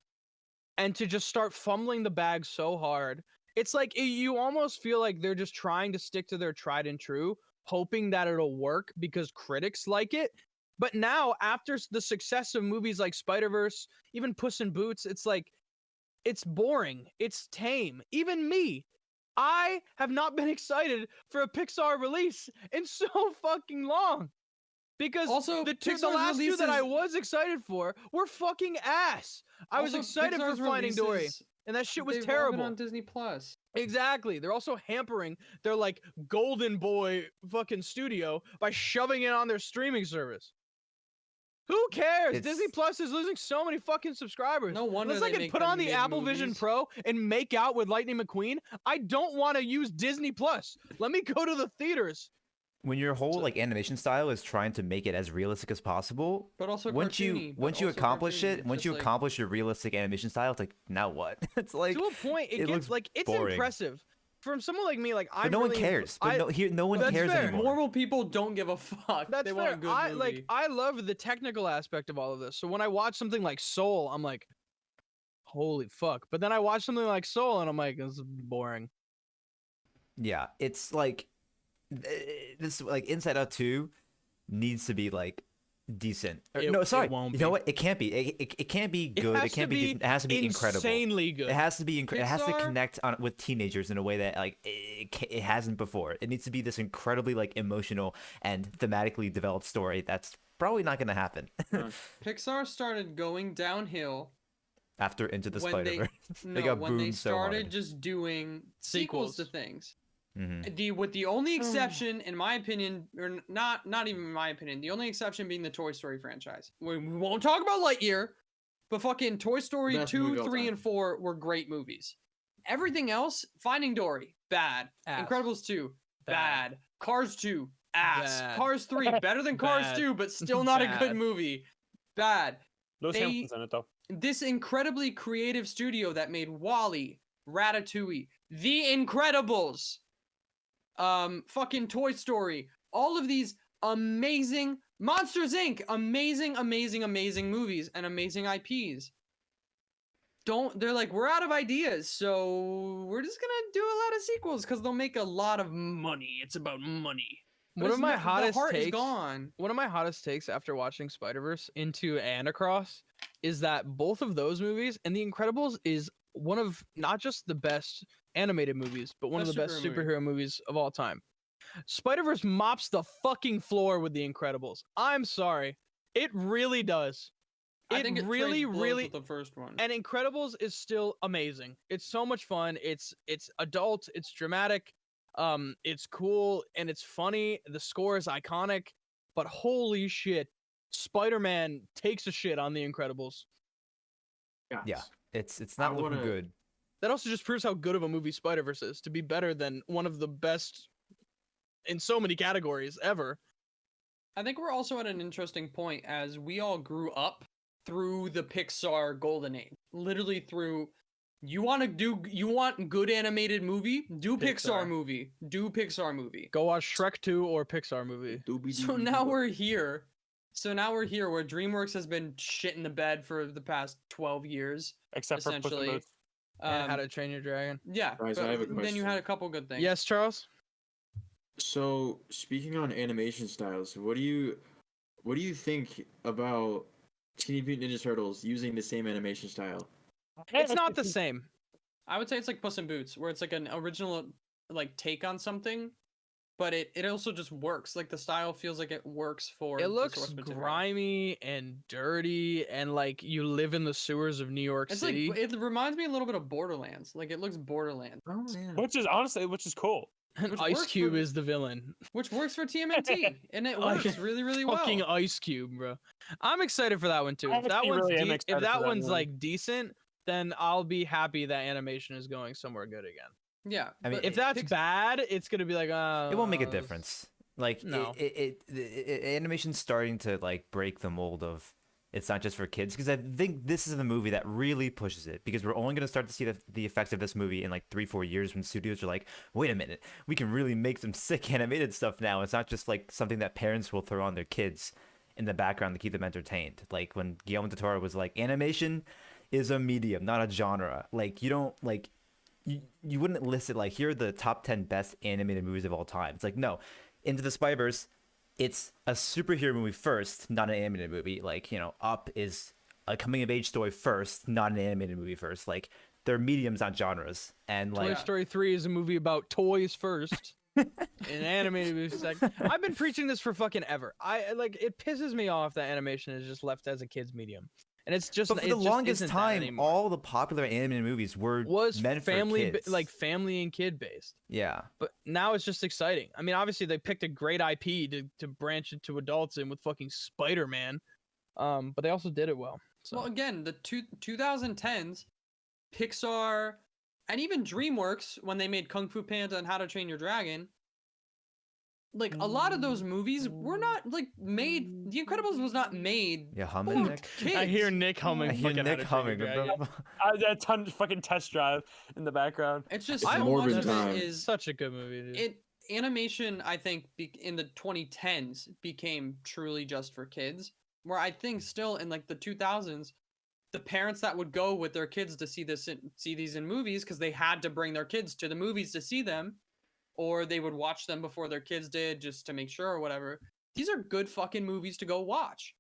and to just start fumbling the bag so hard. It's like you almost feel like they're just trying to stick to their tried and true, hoping that it'll work because critics like it. But now after the success of movies like Spider-Verse, even Puss in Boots, it's like it's boring, it's tame. Even me, I have not been excited for a Pixar release in so fucking long. Because Also, the Pixar's last 2 that I releases- was excited for were fucking ass. I was Also, excited Pixar's for Finding Dory, releases, and that shit was they've all been terrible. on Disney Plus. Exactly. They're also hampering their like golden boy fucking studio by shoving it on their streaming service. Who cares? It's- Disney Plus is losing so many fucking subscribers. No wonder Unless I they can make put them on the Apple Vision mid-movies. Pro and make out with Lightning McQueen, I don't want to use Disney Plus. Let me go to the theaters. When your whole like animation style is trying to make it as realistic as possible, But also once you cartoony, but once you also accomplish cartoony. it, It's once just you like- accomplish your realistic animation style, it's like now what? It's like To a point, it it gets looks like it's boring. impressive. From someone like me, like I'm but no one really cares. But I- no one That's cares fair. anymore. Normal people don't give a fuck. That's they fair. want a good movie. I love the technical aspect of all of this. So when I watch something like Soul, I'm like, holy fuck. But then I watch something like Soul and I'm like, this is boring. Yeah, it's like this like Inside Out 2 needs to be like decent. Or, It- no, it sorry. won't You know be. what? It can't be. It can't be good. has It can't to be. be decent. It has to be incredible. Insanely good. It has to be. It has to Pixar- connect on with teenagers in a way that like it hasn't before. It needs to be this incredibly like emotional and thematically developed story. That's probably not going to happen Pixar started going downhill after Into the when Spider Verse. no, got when they boomed so started hard. just doing sequels to Sequels. things. Mhm. With the only exception, in my opinion, or not even in my opinion, the only exception being the Toy Story franchise. We won't talk about Lightyear, but fucking Toy Story Best 2, movie of all 3, time. and 4 were great movies. Everything else, Finding Dory, bad. Ass. Incredibles 2, Bad. bad. Cars 2, ass. Bad. Cars 3, better than Cars Bad. 2, but still not a good Bad. movie. Bad. Lewis They- Hamilton's in it though. This incredibly creative studio that made Wall-E, Ratatouille, The Incredibles, fucking Toy Story, all of these amazing Monsters Inc. Amazing movies and amazing IPs. They're like, we're out of ideas, so we're just gonna do a lot of sequels because they'll make a lot of money. It's about money. But One of it's my not- hottest the heart is takes. gone. One of my hottest takes after watching Spider-Verse into and Across is that both of those movies and The Incredibles is one of not just the best animated movies, but one of Best the best superhero movie. superhero movies of all time. Spider-Verse mops the fucking floor with The Incredibles. I'm sorry. It really does. I think it really, trades blows really with the first one. and Incredibles is still amazing. It's so much fun. It's adult, it's dramatic, it's cool, and it's funny. The score is iconic, but holy shit, Spider-Man takes a shit on The Incredibles. Yeah, it's not I looking wanna- good. That also just proves how good of a movie Spider-Verse is to be better than one of the best in so many categories ever. I think we're also at an interesting point as we all grew up through the Pixar golden age. Literally through you want good animated movie? Do Pixar Pixar. movie. Do Pixar movie. Go watch Shrek 2 or Pixar movie. So now we're here. Where DreamWorks has been shit in the bed for the past 12 years. Except for Puss in Essentially. Boots. And How to Train Your Dragon. Yeah. Guys, but I have a then you had question. a couple good things. Yes, Charles? So, speaking on animation styles, what do you think about Teenage Mutant Ninja Turtles using the same animation style? It's not the same. I would say it's like Puss in Boots, where it's like an original like take on something, but it also just works. Like the style feels like it works for It the looks source material. grimy and dirty and like you live in the sewers of New York It's City. like it reminds me a little bit of Borderlands. Like it looks Borderlands, Oh man. Which is honestly, which is cool. And which Ice works Cube for- is the villain. which works for TMNT, and it Like, works really well. Fucking Ice Cube, bro. I'm excited for that one too. I If that actually one's really am if excited for that that one's one. like decent, then I'll be happy that animation is going somewhere good again. Yeah, I mean, but If that's Pix- bad, it's gonna be like It won't make a difference. Like No. animation's starting to like break the mold of it's not just for kids, because I think this is the movie that really pushes it, because we're only going to start to see the effects of this movie in like 3-4 years when studios are like, wait a minute, we can really make some sick animated stuff now. It's not just like something that parents will throw on their kids in the background to keep them entertained. Like when Guillermo del Toro was like, animation is a medium, not a genre. Like you don't like you wouldn't list it like here are the top 10 best animated movies of all time. It's like, no, Into the Spider-Verse, it's a superhero movie first, not an animated movie. Like, you know, Up is a coming of age story first, not an animated movie first. Like, they're mediums, not genres. And Toy like, Story 3 is a movie about toys first. An animated movie second. I've been preaching this for fucking ever. It pisses me off that animation is just left as a kid's medium. And it's just but for it the just longest isn't that time, anymore. all the popular animated movies was meant family for kids. like family and kid based. Yeah. But now it's just exciting. I mean, obviously they picked a great IP to branch into adults in with fucking Spider-Man. But they also did it well. So. Well, again, the 2010s, Pixar, and even DreamWorks when they made Kung Fu Panda and How to Train Your Dragon. Like a lot of those movies were not like made. The Incredibles was not made. Yeah, humming. for Nick? kids. I hear Nick humming. I hear fucking Nick How to Train humming. Your Dragon. A ton fucking test drive in the background. It's just It's so Morbid much of time. it is Such a good movie, dude. animation. I think in the 2010s became truly just for kids. Where I think still in like the 2000s, the parents that would go with their kids to see these in movies because they had to bring their kids to the movies to see them, or they would watch them before their kids did just to make sure or whatever. These are good fucking movies to go watch.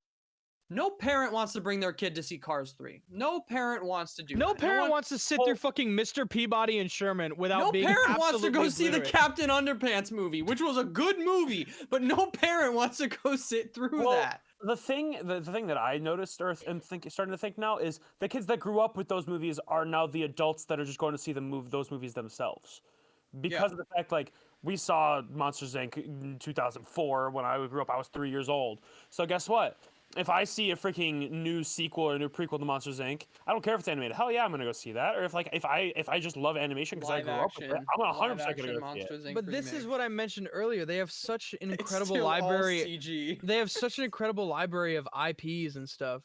No parent wants to bring their kid to see Cars 3. No parent wants to do No that. parent wants to sit through fucking Mr. Peabody and Sherman without No being parent wants to go absolutely see the obliterated. Captain Underpants movie, which was a good movie, but no parent wants to go sit through that. The thing that I noticed starting to think now is the kids that grew up with those movies are now the adults that are just going to see those movies themselves, because of the fact like we saw Monsters Inc. in 2004 when I grew up. I was 3 years old. So guess what? If I see a freaking new sequel or a new prequel to Monsters Inc., I don't care if it's animated. Hell yeah, I'm gonna go see that. Or if I just love animation because I Live grew up with it, action- I'm 100% live gonna action go see it. Monsters Inc. But this is remake. what I mentioned earlier. They have such an It's incredible still all library. CG. They have such an incredible library of IPs and stuff,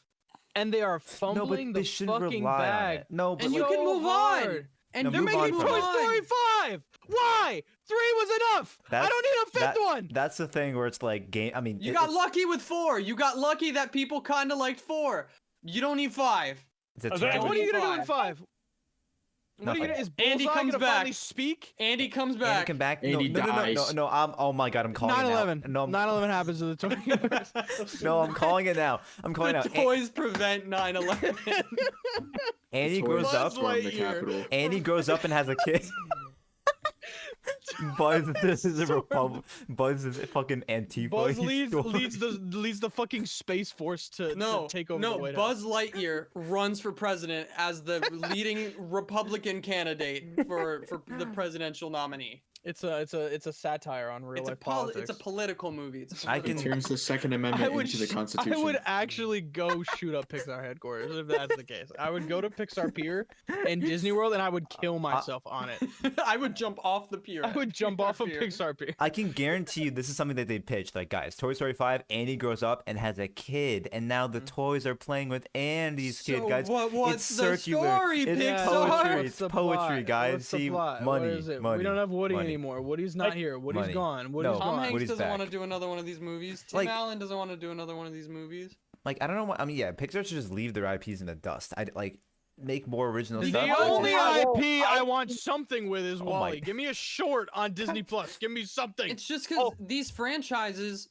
and they are No, fumbling but they the shouldn't fucking rely on bag. it. No, but And you like, can move on. hard. And No, they're move making on Toy from it. Story 5. Why? 3 was enough. I That's- don't need a fifth one. That's the thing where it's like game. I mean, You it- got it's, lucky with 4. You got lucky that people kind of liked 4. You don't need 5. It's a Okay, trend. What are you gonna do in 5? 5? What are you Nothing. gonna? Is Andy Bullseye comes gonna back. finally speak? Andy comes Andy back. come back. Andy no, dies. no. Oh my god, I'm calling 9/11. it now. No, 9/11 happens to the toy universe. no, I'm calling it now. I'm calling The it out. toys prevent 9/11. Andy Toys grows up. storm the Lightyear. Capitol. Andy grows up and has a kid. Buzz, this is a republic. Buzz is a fucking Antifa. Buzz He's leads the fucking space force to take over the no. White Buzz House. Lightyear runs for president as the leading Republican candidate for the presidential nominee. It's a satire on real life politics. It's a political movie. It's a I It can- political turns the Second Amendment into the Constitution. I would actually go shoot up Pixar headquarters if that's the case. I would go to Pixar Pier in Disney World and I would kill myself on it. I would jump off the pier. I would jump off of Pier. Pixar Pier. I can guarantee you this is something that they pitched. Like, guys, Toy Story 5, Andy grows up and has a kid, and now the toys are playing with Andy's kid, So guys. what's it's the circular. story, It's Pixar? poetry. What's It's the poetry, plot? guys. What's the See, plot? money, What is it? money. We don't have Woody money. anymore. Woody's not here. Woody's money. gone. Woody's No. Tom gone. Hanks Woody's doesn't back. want to do another one of these movies. Tim Like- Allen doesn't want to do another one of these movies. Like, I don't know what. I mean, yeah, Pixar should just leave their IPs in the dust. I like make more original The stuff. only I won't- IP I want something with is my- Wall-E. Give me a short on Disney Plus. Give me something. It's just because these franchises,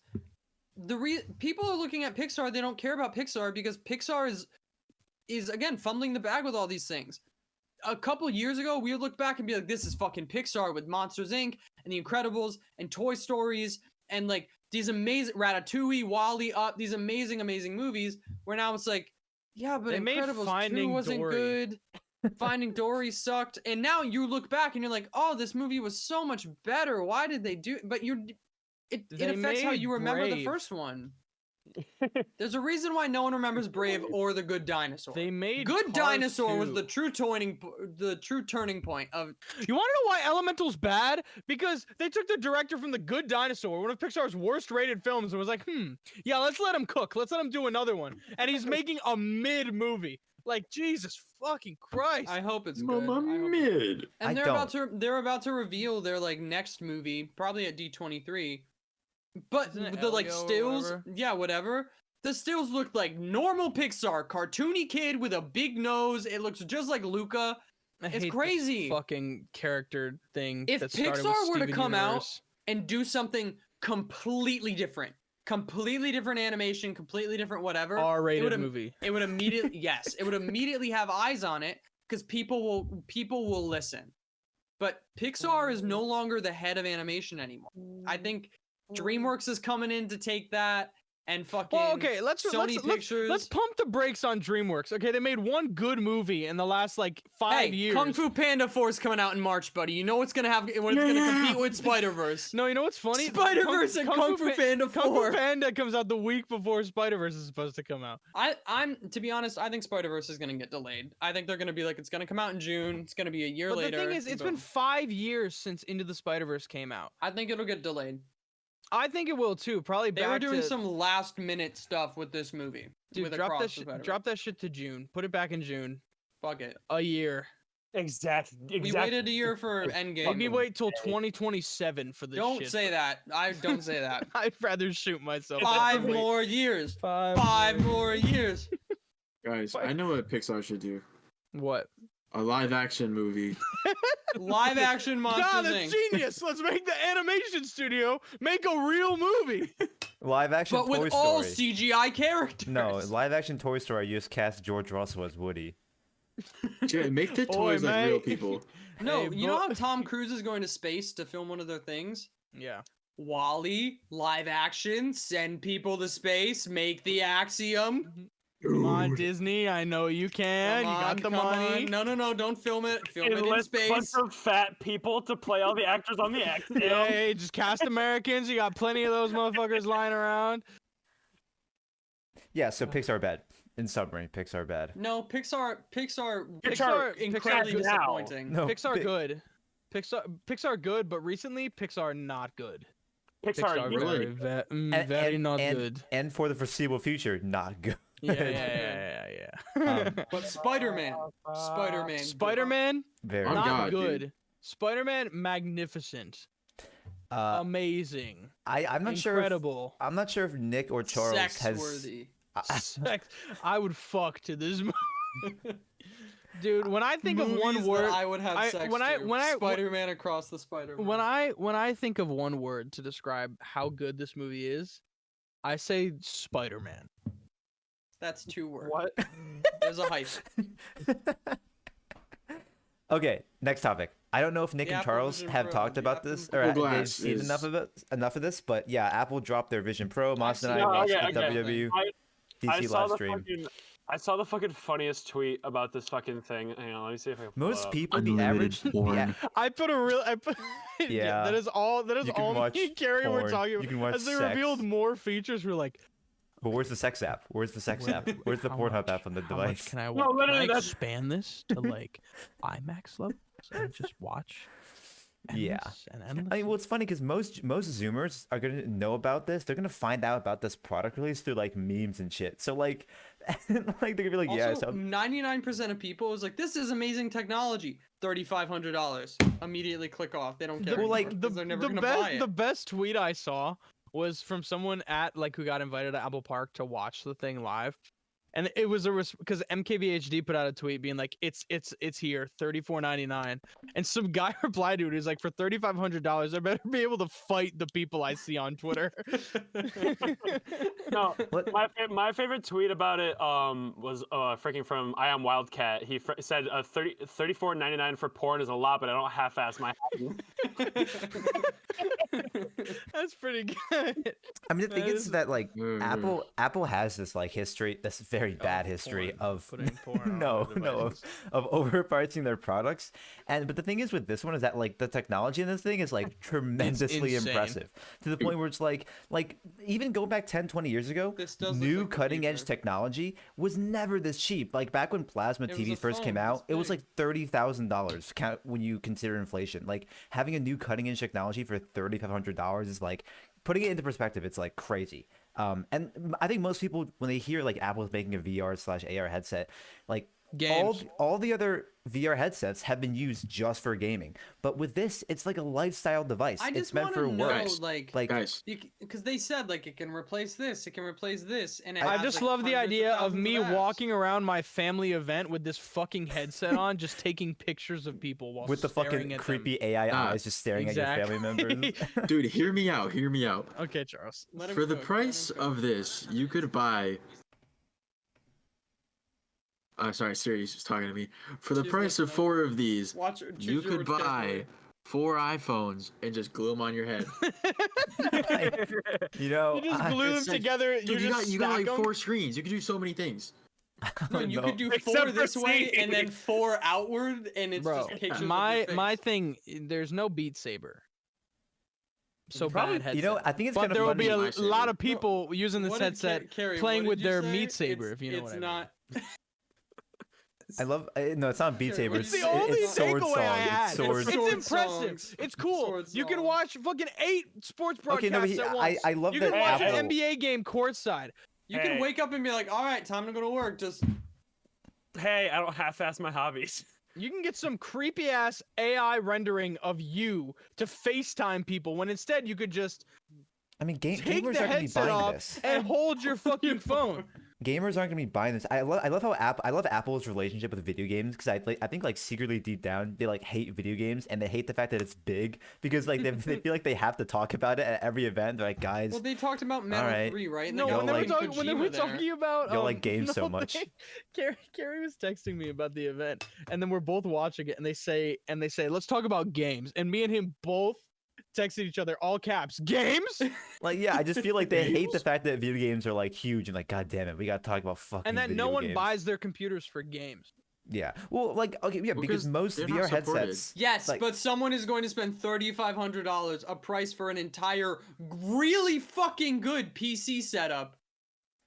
people are looking at Pixar. They don't care about Pixar because Pixar is again fumbling the bag with all these things. A couple years ago, we would look back and be like, "This is fucking Pixar with Monsters Inc. and The Incredibles and Toy Stories and like these amazing Ratatouille, Wall-E, Up, these amazing, amazing movies." Where now it's like, yeah, but They made Incredibles 2 Finding wasn't Dory. good. Finding Dory sucked, and now you look back and you're like, "Oh, this movie was so much better. Why did they do?" But it They affects how made you remember the Brave. first one. There's a reason why no one remembers Brave or The Good Dinosaur. They made Good Cars Dinosaur was 2. the true turning point of. You want to know why Elemental's bad? Because they took the director from The Good Dinosaur, one of Pixar's worst rated films, and was like, yeah, let's let him cook. Let's let him do another one. And he's making a mid movie. Like, Jesus fucking Christ. I hope it's good. Mama I hope- mid. And I they're about to reveal their like next movie, probably at D23. But Isn't it the like Elio or stills, whatever? yeah, whatever. The stills look like normal Pixar, cartoony kid with a big nose. It looks just like Luca. I it's hate this crazy. fucking character thing. If that started with Pixar were to Steven come out Universe. and do something completely different animation, completely different whatever, R-rated would've- movie. it would immediately yes, it would immediately have eyes on it because people will listen. But Pixar is no longer the head of animation anymore. I think DreamWorks is coming in to take that, and fucking Well, okay, Sony Pictures. let's pump the brakes on DreamWorks. Okay, they made one good movie in the last like 5 years. Kung Fu Panda 4 is coming out in March, buddy. You know what's gonna compete with Spider-Verse. No, you know what's funny? Spider-Verse and Kung Fu Panda 4. Kung Fu Panda comes out the week before Spider-Verse is supposed to come out. I'm to be honest, I think Spider-Verse is gonna get delayed. I think they're gonna be like, it's gonna come out in June. It's gonna be a year But later. the thing is, it's been 5 years since Into the Spider-Verse came out. I think it'll get delayed. I think it will too. Probably They back were doing to, some last-minute stuff with this movie. dude. with Drop Across the drop that shit to June. Put it back in June. Fuck it. A year. Exactly. We waited a year for Endgame. Maybe wait till 2027 for this Don't shit. say that. I don't say that. I'd rather shoot myself. 5 more years. 5 more years. Guys, I know what Pixar should do. What? A live-action movie. Live action Monsters God, that's Inc. genius! Let's make the animation studio make a real movie. Live action But Toy with all Story. CGI characters. No, live action Toy Story. You just cast George Russell as Woody. Make the toys like real mate. people. No, Hey, you know how Tom Cruise is going to space to film one of their things? Yeah. Wally, live action, send people to space, make the axiom. Come on, Disney. I know you can. Come You got the come money. on. No, don't film it. Film it in Enlist a bunch space. of fat people to play all the actors on the axiom. Hey, just cast Americans. You got plenty of those motherfuckers lying around. Yeah, so Pixar bad. In summary, Pixar bad. No, Pixar incredibly Pixar now. disappointing. No, Pixar Pi- good. Pixar good, but recently Pixar not good. Pixar, really? very not good. And for the foreseeable future, not good. Yeah. But Spider-Man. Spider-Man. Spider-Man Very. Oh, not God, good. dude. Spider-Man magnificent. Amazing. I'm not sure. If, Incredible. I'm not sure if Nick or Charles has. Sex-worthy. Sex. I would fuck to this movie. Dude, when I think of one Movies that word, I would have sex when I Spider-Man Across the Spider-Man. when I think of one word to describe how good this movie is, I say Spider-Man. That's 2 words. What? There's a hyphen. Okay, next topic. I don't know if Nick The and Apple Charles Vision have Pro. talked The about Apple this Vision or Pro. they've Glass seen is- enough of this, but yeah, Apple dropped their Vision Pro. Mas and I seen watched it. the Okay. WWE I DC saw live the stream. I saw the fucking funniest tweet about this fucking thing. Hang on, let me see if I can pull it Most up. people, the Unlimited average, the porn. I put Yeah. that is all You can all watch me and Cary were porn. talking You about. can watch As they sex. revealed more features, we're like, But where's the sex app? Where's the sex app? Where's the how Pornhub much- app on the how much device? can I, No, can literally, I that's- expand this to like IMAX levels and just watch? Yeah. endless and endless? I mean, well, it's funny because most Zoomers are gonna know about this. They're gonna find out about this product release through like memes and shit. So like, like they're gonna be like, yeah. Also, So 99% of people is like, this is amazing technology. $3,500. Immediately click off. They don't care. Well, like, anymore, 'cause they're never gonna buy it. the best tweet I saw was from someone at like who got invited to Apple Park to watch the thing live. And it was because MKBHD put out a tweet being like, it's here, $34.99. And some guy replied to it, he's like, for $3,500, I better be able to fight the people I see on Twitter. No, What- my favorite tweet about it was freaking from I Am Wildcat. He said $34.99 for porn is a lot, but I don't half-ass my That's pretty good. I mean, the thing That is is- that like Mhm. Apple has this like history, this very bad history porn, of putting porn on no, other no, devices. of overpricing their products. But the thing is with this one is that like the technology in this thing is like tremendously insane. impressive to the point where it's like even go back 10, 20 years ago, This does look new like the cutting edge future. technology was never this cheap. Like back when plasma It was TV a first came phone, out, it was big. like $30,000 when you consider inflation. Like having a new cutting edge technology for $3,500 is like putting it into perspective. It's like crazy. And I think most people when they hear like Apple's making a VR/AR headset, like Games. all the other VR headsets have been used just for gaming, but with this, it's like a lifestyle device. I It's just meant want for to know, work. like Guys, because they said like it can replace this, it can replace this, and it I has, just like, love the hundreds idea of thousands me apps. walking around my family event with this fucking headset on, just taking pictures of people while with the staring fucking at creepy them. AI Ah, eyes just staring at your family members. dude, hear me out. Hear me out. Okay, Charles. Let him For the cook, let price him cook. of this, you could buy. Sorry, Siri's just talking to me. For the Choose price this of one. 4 of these, Watch, choose you your could words buy carefully. 4 iPhones and just glue them on your head. You know, You just glue them It's like- together. Dude, you just got like stack 'em. 4 screens. You can do so many things. No, you no. could do Except 4 for this way and then seeing. 4 outward, and it's Bro, just pictures of my your face. my thing. There's no Beat Saber. So Probably, bad headset. you know, I think it's but kind of there will funny. be a Lightsaber. lot of people using this What did headset Cary, playing what with did you their say? Meat Saber, It's- if you know it's what I mean. not. I love. No, it's not Beat Cary, Saber. what It's, did It's you the say? only it's sword takeaway song. I had. It's sword. It's Sword impressive. songs. It's cool. Sword You can songs. watch fucking 8 sports Okay, broadcasts no, at once. I love You that can watch Apple. an NBA game courtside. You Hey. can wake up and be like, all right, time to go to work. Just Hey, I don't half-ass my hobbies. You can get some creepy ass AI rendering of you to FaceTime people when instead you could just I mean, take gamers the aren't gonna be headset buying off this. and hold your fucking phone. Gamers aren't gonna be buying this. I love how I love Apple's relationship with video games because I think like secretly deep down they like hate video games and they hate the fact that it's big because like they feel like they have to talk about it at every event. They're like, guys, well, they talked about Metal Alright. 3, right? And No, they got when they were fucking talking, when they Kojima were there. talking about Y'all like games so no, much. Cary was texting me about the event, and then we're both watching it, and they say, let's talk about games, and me and him both texted each other all caps, games, like yeah, I just feel like they hate the fact that video games are like huge and like, god damn it, we gotta talk about fucking. and that no video one games. buys their computers for games. Yeah, well, like okay, yeah, Well, because 'cause most they're not VR supported. headsets. Yes, like- but someone is going to spend $3,500, a price for an entire really fucking good PC setup,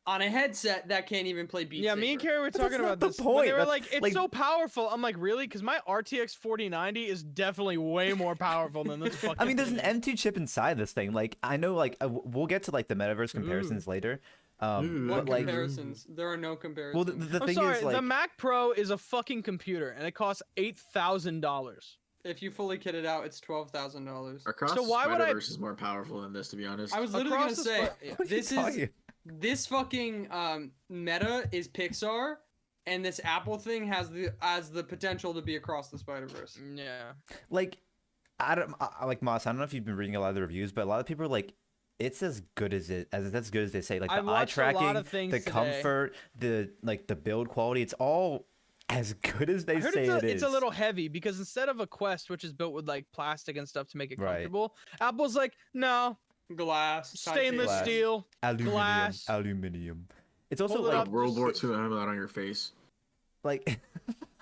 on a headset that can't even play Beat Yeah, Saber. me and Cary were But talking that's not about the this. When they point. were That's, like, it's like- so powerful. I'm like, really? Because my RTX 4090 is definitely way more powerful than this fucking I mean, there's an thing. M2 chip inside this thing. Like, I know, like, we'll get to like the metaverse comparisons later. Ooh. What But like, comparisons? There are no comparisons. well, the I'm thing sorry, is, like, the Mac Pro is a fucking computer, and it costs $8,000. If you fully kit it out, it's $12,000. Across So the why would I- Spider-Verse is more powerful than this, to be honest. I was literally gonna Across the say, yeah. what are you this is talking- this fucking Meta is Pixar, and this Apple thing has the potential to be across the Spider-Verse. Yeah. like, I like Moss. I don't know if you've been reading a lot of the reviews, but a lot of people are like, it's as good as as good as they say. Like I've the eye watched a lot tracking, of things the today. comfort, the build quality. It's all as good as they I heard say it's a little heavy because instead of a Quest, which is built with like plastic and stuff to make it Right. comfortable, Apple's like, no, Glass, stainless Glass. steel. aluminium. glass. It's also Hold it like up. Like World War II and have that on your face. like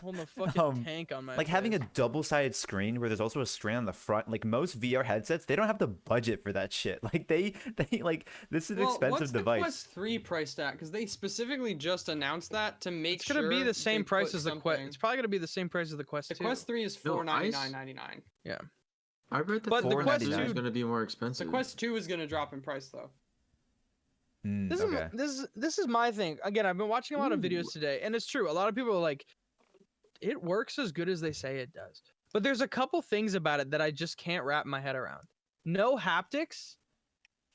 Holding a fucking tank on my like having a face. double-sided screen where there's also a screen on the front. Like most VR headsets, they don't have the budget for that shit. Like they like this is an expensive what's device. the Quest 3 priced at? Because they specifically just announced that to make It's gonna be sure the same they price put as the Quest. something- It's probably gonna be the same price as the Quest The 2. Quest 3 is No, $499.99. I read that But the Quest is 2 going to be more The expensive. Quest 2 is gonna drop in price though. This Okay. this is my thing. Again, I've been watching a lot of videos today, and it's true. A lot of people are like, it works as good as they say it does. But there's a couple things about it that I just can't wrap my head around. No haptics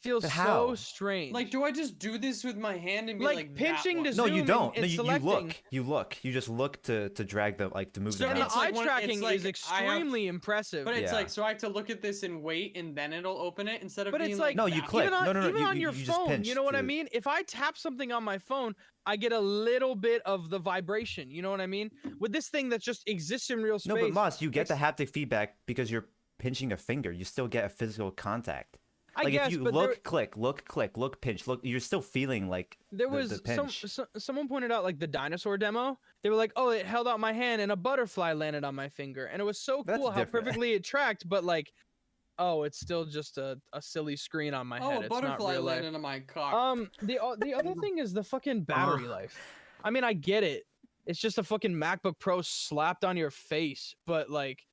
feels But so how? strange. Like, do I just do this with my hand and be Like, like, pinching that to one? No, you zoom don't. and No, you selecting- look. You look. You just look to drag the to move So the and the it's mouse. like eye when- tracking it's like is I have- extremely impressive. But it's Yeah. like, so I have to look at this and wait, and then it'll open it instead of But being it's like No, you that. click. even on, No, no, no, even you- on you- your you just phone, pinch you know what I to- mean? If I tap something on my phone, I get a little bit of the vibration. You know what I mean? With this thing that just exists in real space. No, but Moss, you get the it's- haptic feedback because you're pinching a finger. You still get a physical contact. I Like guess, if you but look, click, look, click, look, pinch, look, you're still feeling like there the was pinch. someone pointed out like the dinosaur demo. They were like, "Oh, it held out my hand and a butterfly landed on my finger," and it was so That's cool how different. perfectly it tracked. But like, oh, it's still just a silly screen on my Oh, head. a It's not butterfly real life. landed on my cock. The other thing is the fucking battery life. I mean, I get it. It's just a fucking MacBook Pro slapped on your face, but like,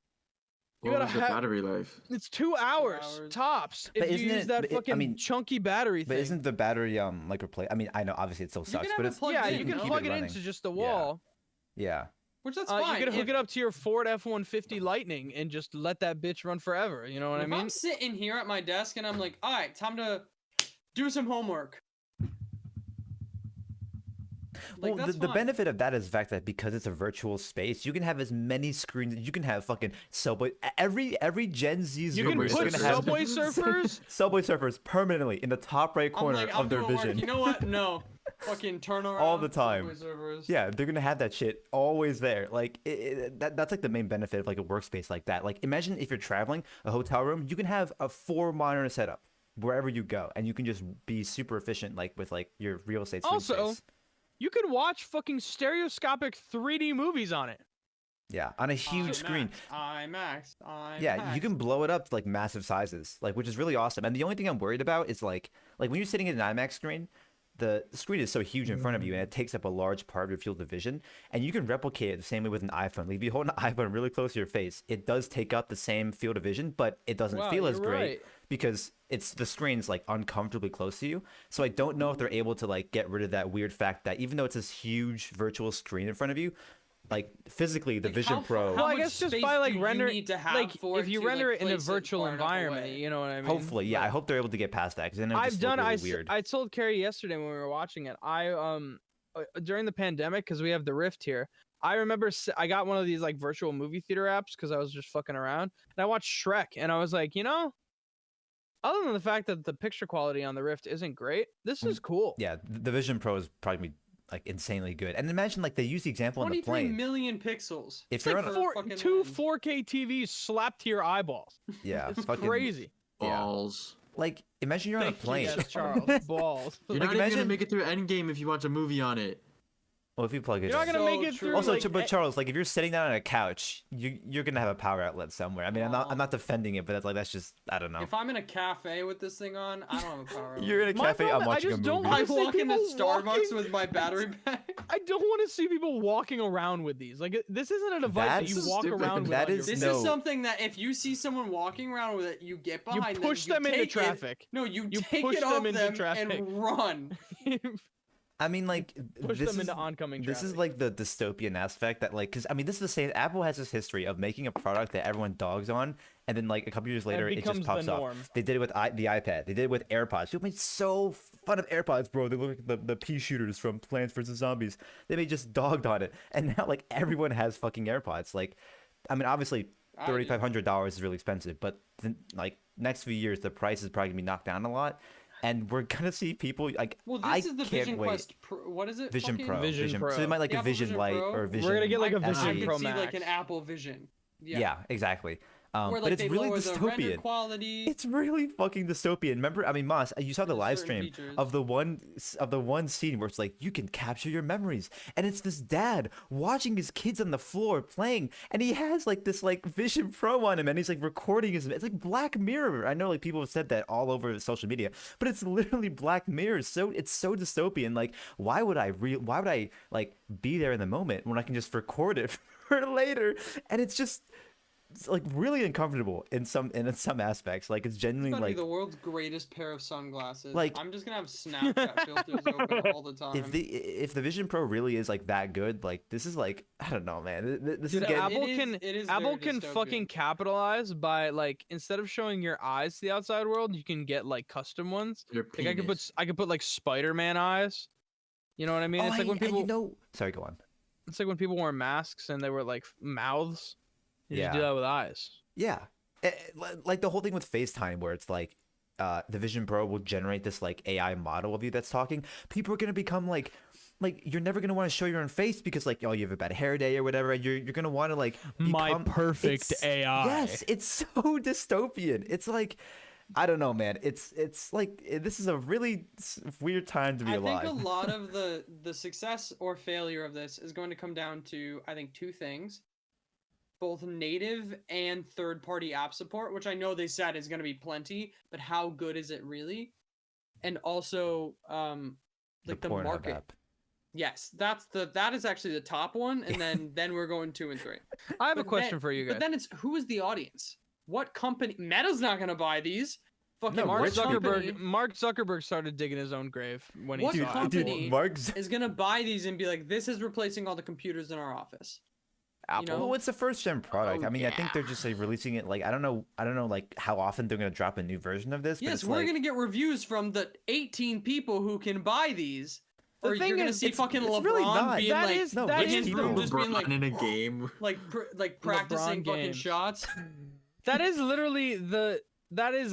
you What gotta was the have. battery life? It's 2 hours, hours. tops But if you isn't use it- that but fucking I mean, chunky battery But thing. isn't the battery like replace? I mean, I know obviously it still You sucks, can but have it's it plugged Yeah, in, you can no? plug it running. into just the Yeah. wall. yeah. Which that's You fine. can hook If- it up to your Ford F-150 Lightning and just let that bitch run forever. You know what I if mean? I'm sitting here at my desk and I'm like, all right, time to do some homework. Like, Well, that's the fine. benefit of that is the fact that because it's a virtual space, you can have as many screens. You can have fucking subway. Every Gen Z You can Zoomer is put gonna have Subway Surfers. Subway Surfers permanently in the top right I'm corner like, of I'm their doing work. vision. You know what? No. Fucking turn around. All the time. Subway servers. Yeah, they're gonna have that shit always there. Like that's like the main benefit of like a workspace like that. Like imagine if you're traveling a hotel room, you can have a 4 monitor setup wherever you go, and you can just be super efficient like with like your real estate. Screen Also, space. you can watch fucking stereoscopic 3D movies on it. Yeah, on a huge screen. IMAX. Yeah, you can blow it up to like massive sizes, like which is really awesome. And the only thing I'm worried about is like when you're sitting at an IMAX screen, the screen is so huge in front of you and it takes up a large part of your field of vision. And you can replicate it the same way with an iPhone. Like if you hold an iPhone really close to your face, it does take up the same field of vision, but it doesn't Wow, feel as you're great right. because the screen's like uncomfortably close to you. So I don't know if they're able to like get rid of that weird fact that even though it's this huge virtual screen in front of you, like physically the Like, Vision how Pro. Well, I much guess just space by like do you render, need to have like for if it you to, render like, it in a place it virtual far enough environment, away? you know what I mean? Hopefully, yeah. I But hope they're able to get past that because then it'll I've just done. look really weird. I told Cary yesterday when we were watching it. During the pandemic, because we have the Rift here. I remember I got one of these like virtual movie theater apps because I was just fucking around, and I watched Shrek, and I was like, other than the fact that the picture quality on the Rift isn't great, this is cool. Yeah, the Vision Pro is probably like insanely good. And imagine like they use the example on the 23 plane. million pixels. If It's you're like on a, two 4K TVs slapped to your eyeballs. yeah, It's fucking crazy. Yeah. Balls. Like imagine you're on a Thank you, plane. Yes, Charles. Balls. You're Like, not even gonna imagine- make it through Endgame if you watch a movie on it. Well, if you plug it You're not in. gonna make So it true. through. Also, like, but Charles, like if you're sitting down on a couch, you're gonna have a power outlet somewhere. I mean, I'm not defending it, but that's just I don't know. If I'm in a cafe with this thing on, I don't have a power. You're in a My cafe. I'm problem- I watching a just don't movie. like- I see walk into people Starbucks walking- with my battery pack. I don't want to see people walking around with these. Like this isn't a device that you That's walk stupid. around with. That on your is This phone. is No. something that if you see someone walking around with it, you get You behind push them, them into take it- traffic. No, you You take push it them off into them traffic. and run. I mean, like Push this them is into oncoming this is traffic. like the dystopian aspect that like because I mean this is the same. Apple has this history of making a product that everyone dogs on, and then like a couple years later it becomes just the pops off. norm. They did it with the iPad. They did it with AirPods. People made so fun of AirPods, bro. They look like the pea shooters from Plants vs Zombies. They made just dogged on it, and now like everyone has fucking AirPods. Like, I mean, obviously I do. $3,500 is really expensive, but like next few years the price is probably gonna be knocked down a lot, and we're gonna see people like Well, this I is the can't Vision wait. Quest Pro. What is it? Vision fucking- Pro. Vision Pro. So they might like The a Apple Vision Vision Light Pro? or Vision. We're gonna get like a I Vision could Pro see like an Max. Apple Vision. Yeah, exactly. Where But like it's they really lower the render dystopian. quality. It's really fucking dystopian. Remember, I mean, Moss, you saw the There's live certain stream features. of the one scene where it's like you can capture your memories, and it's this dad watching his kids on the floor playing, and he has like this like Vision Pro on him, and he's like recording his. It's like Black Mirror. I know like people have said that all over social media, but it's literally Black Mirror. It's so dystopian. Like, why would I like be there in the moment when I can just record it for later? And it's just. It's like really uncomfortable in some aspects. Like it's It's genuinely gonna like be the world's greatest pair of sunglasses. Like- I'm just gonna have Snapchat filters open all the time. if the Vision Pro really is like that good, like this is like I don't know, man. This is Dude, getting Apple It can is Apple very can dystopian. fucking capitalize by like instead of showing your eyes to the outside world, you can get like custom ones. Your Like penis. I could put like Spider-Man eyes. You know what I mean? It's like when people Sorry, go on. it's like when people wore masks and they were like mouths. You just do Yeah. that with eyes. Yeah, like the whole thing with FaceTime, where it's like the Vision Pro will generate this like AI model of you that's talking. People are gonna become like you're never gonna want to show your own face because like oh you have a bad hair day or whatever, and you're gonna want to like My become- perfect it's- AI. Yes, it's so dystopian. It's like. I don't know, man. It's like this is a really weird time to be I alive. think a lot of the success or failure of this is going to come down to I think two things. Both native and third-party app support, which I know they said is going to be plenty, but how good is it really? And also, like the Pornhub market. app. Yes, that is actually the top one, and then we're going 2 and 3. I have a But question then- for you guys. But then it's who is the audience? What company? Meta's not going to buy these. Fucking No, Mark rich people- Zuckerberg started digging his own grave when he What saw company- Apple. Dude, Mark's is going to buy these and be like, this is replacing all the computers in our office. Apple. know? Well, it's a first gen product. Oh, I mean, I think they're just like releasing it. Like I don't know like how often they're gonna drop a new version of this. But Yes, it's we're like, going to get reviews from the 18 people who can buy these. Or thing you're gonna is, see it's fucking it's LeBron really not. being That like is- No, that in his is room the- just being like in a game. like practicing fucking games. shots. That is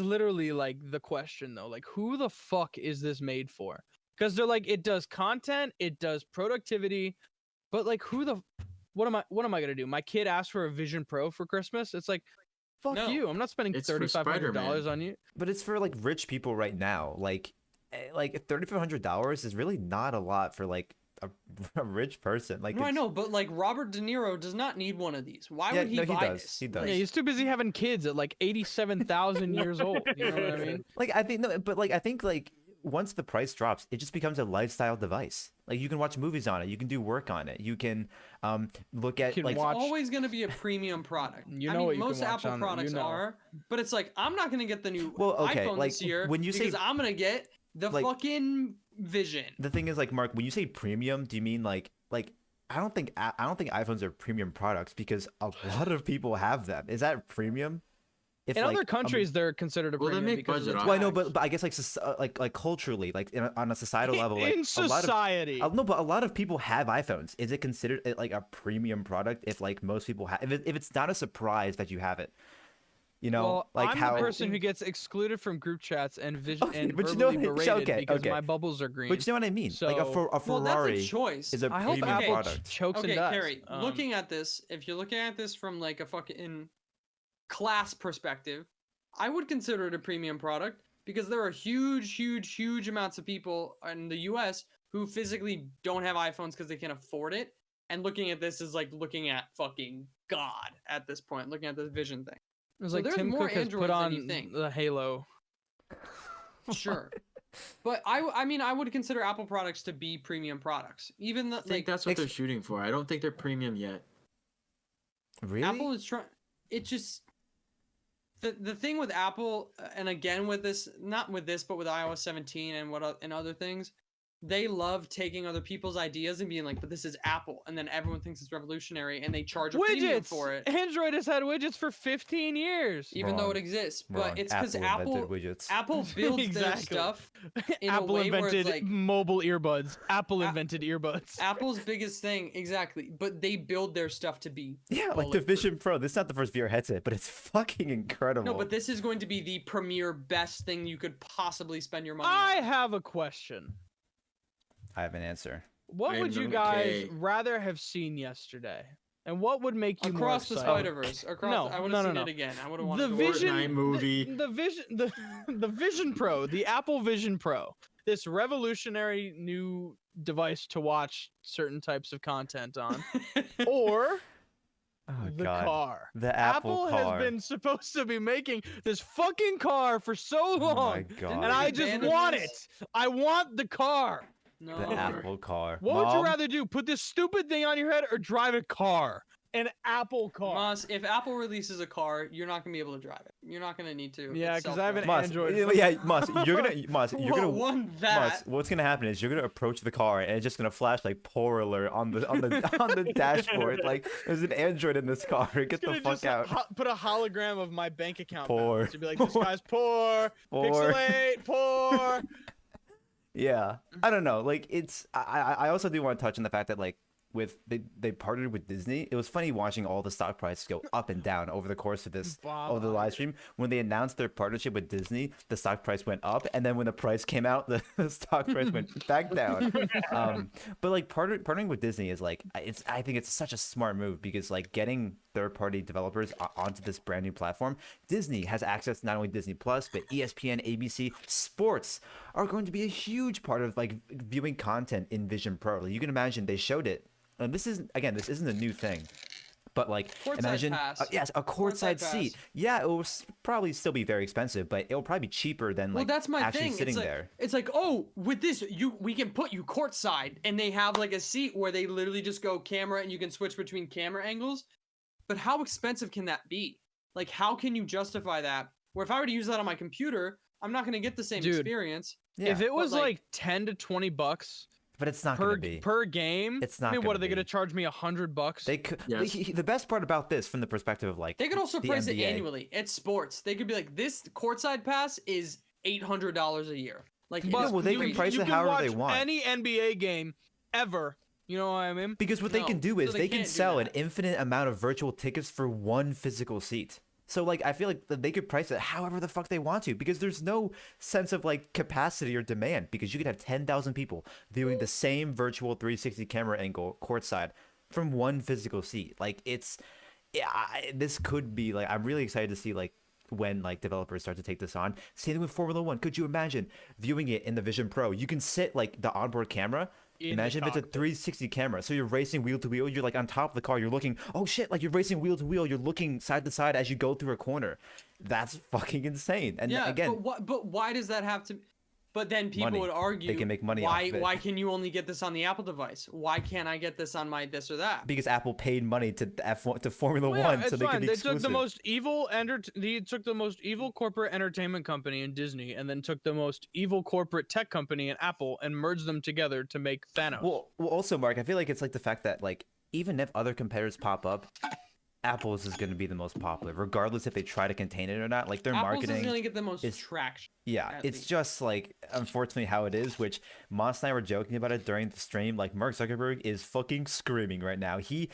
literally like the question though. Like, who the fuck is this made for? Because they're like, it does content, it does productivity, but like, what am I gonna do? My kid asked for a Vision Pro for Christmas. It's like, fuck No. you. I'm not spending It's for $3,500 Spider-Man. on you. But it's for like rich people right now. Like $3,500 is really not a lot for like a rich person. Like No, I it's- know, but like Robert De Niro does not need one of these. Why Yeah, would he no, he buy does. this? He does. Yeah, he's too busy having kids at like 87,000 years old. You know what I mean? Like I think no, but like I think like once the price drops, it just becomes a lifestyle device. Like you can watch movies on it, you can do work on it, you can look at can like watch- It's always going to be a premium product. You I know mean, what you can most watch Apple on it, you products know. are, but it's like I'm not going to get the new Well, okay, iPhone like, this year when you say- because I'm going to get the like- fucking Vision. the thing is like Mark, when you say premium, do you mean like I don't think iPhones are premium products because a lot of people have them. Is that premium? If In like, other countries, they're considered a Well, they premium make because of budget the off well, I know, tax. but I guess like culturally, like on a societal level, like in a lot of society. no, but a lot of people have iPhones. Is it considered like a premium product if like most people have? If it's not a surprise that you have it, you know, Well, like I'm how. the person who gets excluded from group chats and vision Okay, and but you know verbally what- berated okay, because okay. my bubbles are green. But you know what I mean? Like a Well, Ferrari that's a choice. is a I hope premium Apple product. chokes Okay, and dies. Cary, looking at this, if you're looking at this from like a fucking class perspective, I would consider it a premium product because there are huge amounts of people in the US who physically don't have iPhones because they can't afford it. And looking at this is like looking at fucking God at this point, looking at this Vision thing. It was So like there's Tim more Cook has put Androids than you on think. the Halo. Sure. But I mean, I would consider Apple products to be premium products. Even the, I think like that's what they're shooting for. I don't think they're premium yet. Really? Apple is trying. It just the thing with Apple, and again with this, not with this, but with iOS 17 and other things, they love taking other people's ideas and being like, "But this is Apple," and then everyone thinks it's revolutionary, and they charge a premium Widgets! for it, Android has had widgets for 15 years. even though Wrong. it exists. Wrong. But it's because Apple invented widgets. Apple builds their Exactly. stuff in Apple a way where invented it's like mobile earbuds. Apple A- invented earbuds. Apple's biggest thing, exactly. But they build their stuff to be Yeah, like the bulletproof. Vision Pro. This is not the first VR headset, but it's fucking incredible. No, but this is going to be the premier best thing you could possibly spend your money I on. have a question. I have an answer. What I would you don't- guys okay. rather have seen yesterday? And what would make you Across the more excited? Spider-Verse. Across No, I would no, have no, seen no. it again. I would have The wanted to Vision Fortnite movie. the Vision Pro, the Apple Vision Pro, this revolutionary new device to watch certain types of content on, or Oh the god. car. The Apple car. has been supposed to be making this fucking car for so Oh my long, god. and I just Abandon want this? it. I want the car. No. The Apple car. What would you Mom? rather do? Put this stupid thing on your head or drive a car? An Apple car. Moss, if Apple releases a car, you're not gonna be able to drive it. You're not gonna need to. Yeah, It's 'cause I have an self-driving. Moss, Android. yeah, Moss, you're gonna One Moss, that. what's gonna happen is you're gonna approach the car and it's just gonna flash like poor alert on the on the dashboard. Like there's an Android in this car. Get It's the gonna fuck just out. put a hologram of my bank account. Poor. balance. You'd be like, this guy's poor. Poor. Pixelate, poor. Yeah, I don't know. Like it's I also do want to touch on the fact that like with they partnered with Disney. It was funny watching all the stock prices go up and down over the course of this of the live stream. When they announced their partnership with Disney, the stock price went up, and then when the price came out, the stock price went back down. But like partnering with Disney is like I think it's such a smart move because like getting third-party developers onto this brand new platform. Disney has access to not only Disney Plus, but ESPN, ABC, sports are going to be a huge part of like viewing content in Vision Pro. Like, you can imagine they showed it. And this isn't a new thing. But like Courtside imagine pass. yes, a courtside Courtside seat. pass. Yeah, it will probably still be very expensive, but it'll probably be cheaper than Well, like that's my actually thing. sitting It's like, there. it's like, oh, with this, we can put you courtside, and they have like a seat where they literally just go camera, and you can switch between camera angles. But how expensive can that be? Like, how can you justify that? Where if I were to use that on my computer, I'm not gonna get the same Dude. experience. Yeah, If it was like- like 10 to 20 bucks but it's not per gonna be. per game, It's not I mean, what gonna are they be. gonna charge me $100? They could. Yes. The best part about this, from the perspective of like They could also the price it NBA. annually. It's sports. They could be like, this courtside pass is $800 a year. Like, Yeah, it's well, they can crazy. price you it can however watch they want. any NBA game ever. You know what I mean? Because what they can No, do so is they they can can't do sell an that. infinite amount of virtual tickets for one physical seat. So like I feel like they could price it however the fuck they want to because there's no sense of like capacity or demand because you could have 10,000 people viewing the same virtual 360 camera angle courtside from one physical seat. Like it's yeah, this could be like I'm really excited to see like when like developers start to take this on. Same thing with Formula One. Could you imagine viewing it in the Vision Pro? You can sit like the onboard camera. In the Imagine if it's a cockpit. 360 camera. So you're racing wheel to wheel. You're like on top of the car. You're looking. Oh shit! Like you're racing wheel to wheel. You're looking side to side as you go through a corner. That's fucking insane. And Yeah, again, but why does that have to? But then people Money. would argue They can make money off why of it. why can you only get this on the Apple device? Why can't I get this on my this or that? because Apple paid money to F1 to Formula Well, yeah, One, it's so they fine. could be They exclusive. took the most evil they took the most evil corporate entertainment company in Disney, and then took the most evil corporate tech company in Apple, and merged them together to make Thanos. Well, also, Mark, I feel like it's like the fact that like even if other competitors pop up, Apple's is going to be the most popular, regardless if they try to contain it or not. Like their Apple's is marketing. gonna get the most is- traction. Yeah, at it's least. just like unfortunately how it is. Which Moss and I were joking about it during the stream. Like Mark Zuckerberg is fucking screaming right now. He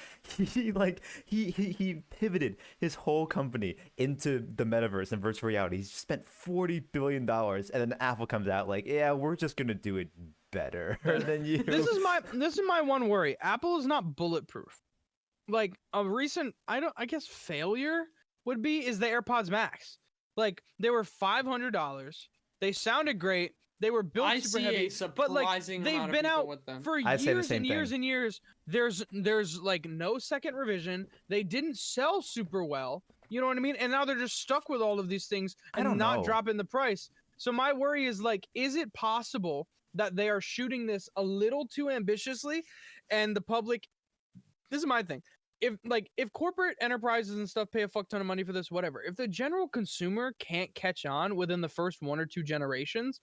pivoted his whole company into the metaverse and virtual reality. He's spent $40 billion, and then Apple comes out like, yeah, we're just gonna do it better than you. This is my one worry. Apple is not bulletproof. Like a recent I guess failure would be is the AirPods Max. Like they were $500. They sounded great. They were built I super see heavy. a But like surprising they've amount of been people out with them. for I'd say the years same and years thing. and years. There's like no second revision. They didn't sell super well. You know what I mean? And now they're just stuck with all of these things I and don't not know. dropping the price. So my worry is like, is it possible that they are shooting this a little too ambitiously and the public this is my thing. If corporate enterprises and stuff pay a fuck ton of money for this, whatever. If the general consumer can't catch on within the first 1 or 2 generations,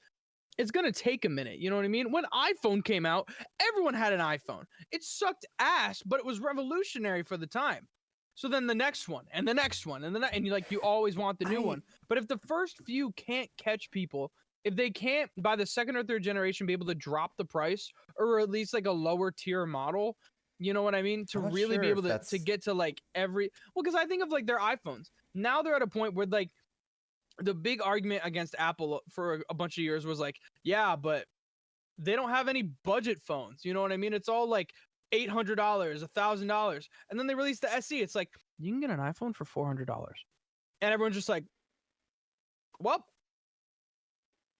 it's gonna take a minute. You know what I mean? When iPhone came out, everyone had an iPhone. It sucked ass, but it was revolutionary for the time. So then the next one, and the next one, and you always want the new one. But if the first few can't catch people, if they can't by the second or third generation be able to drop the price or at least like a lower tier model, you know what I mean? To I'm not really be sure able if to get to like because I think of like their iPhones. Now they're at a point where like the big argument against Apple for a bunch of years was like, yeah, but they don't have any budget phones. You know what I mean? It's all like $800, $1,000. And then they released the SE. It's like, you can get an iPhone for $400. And everyone's just like, well,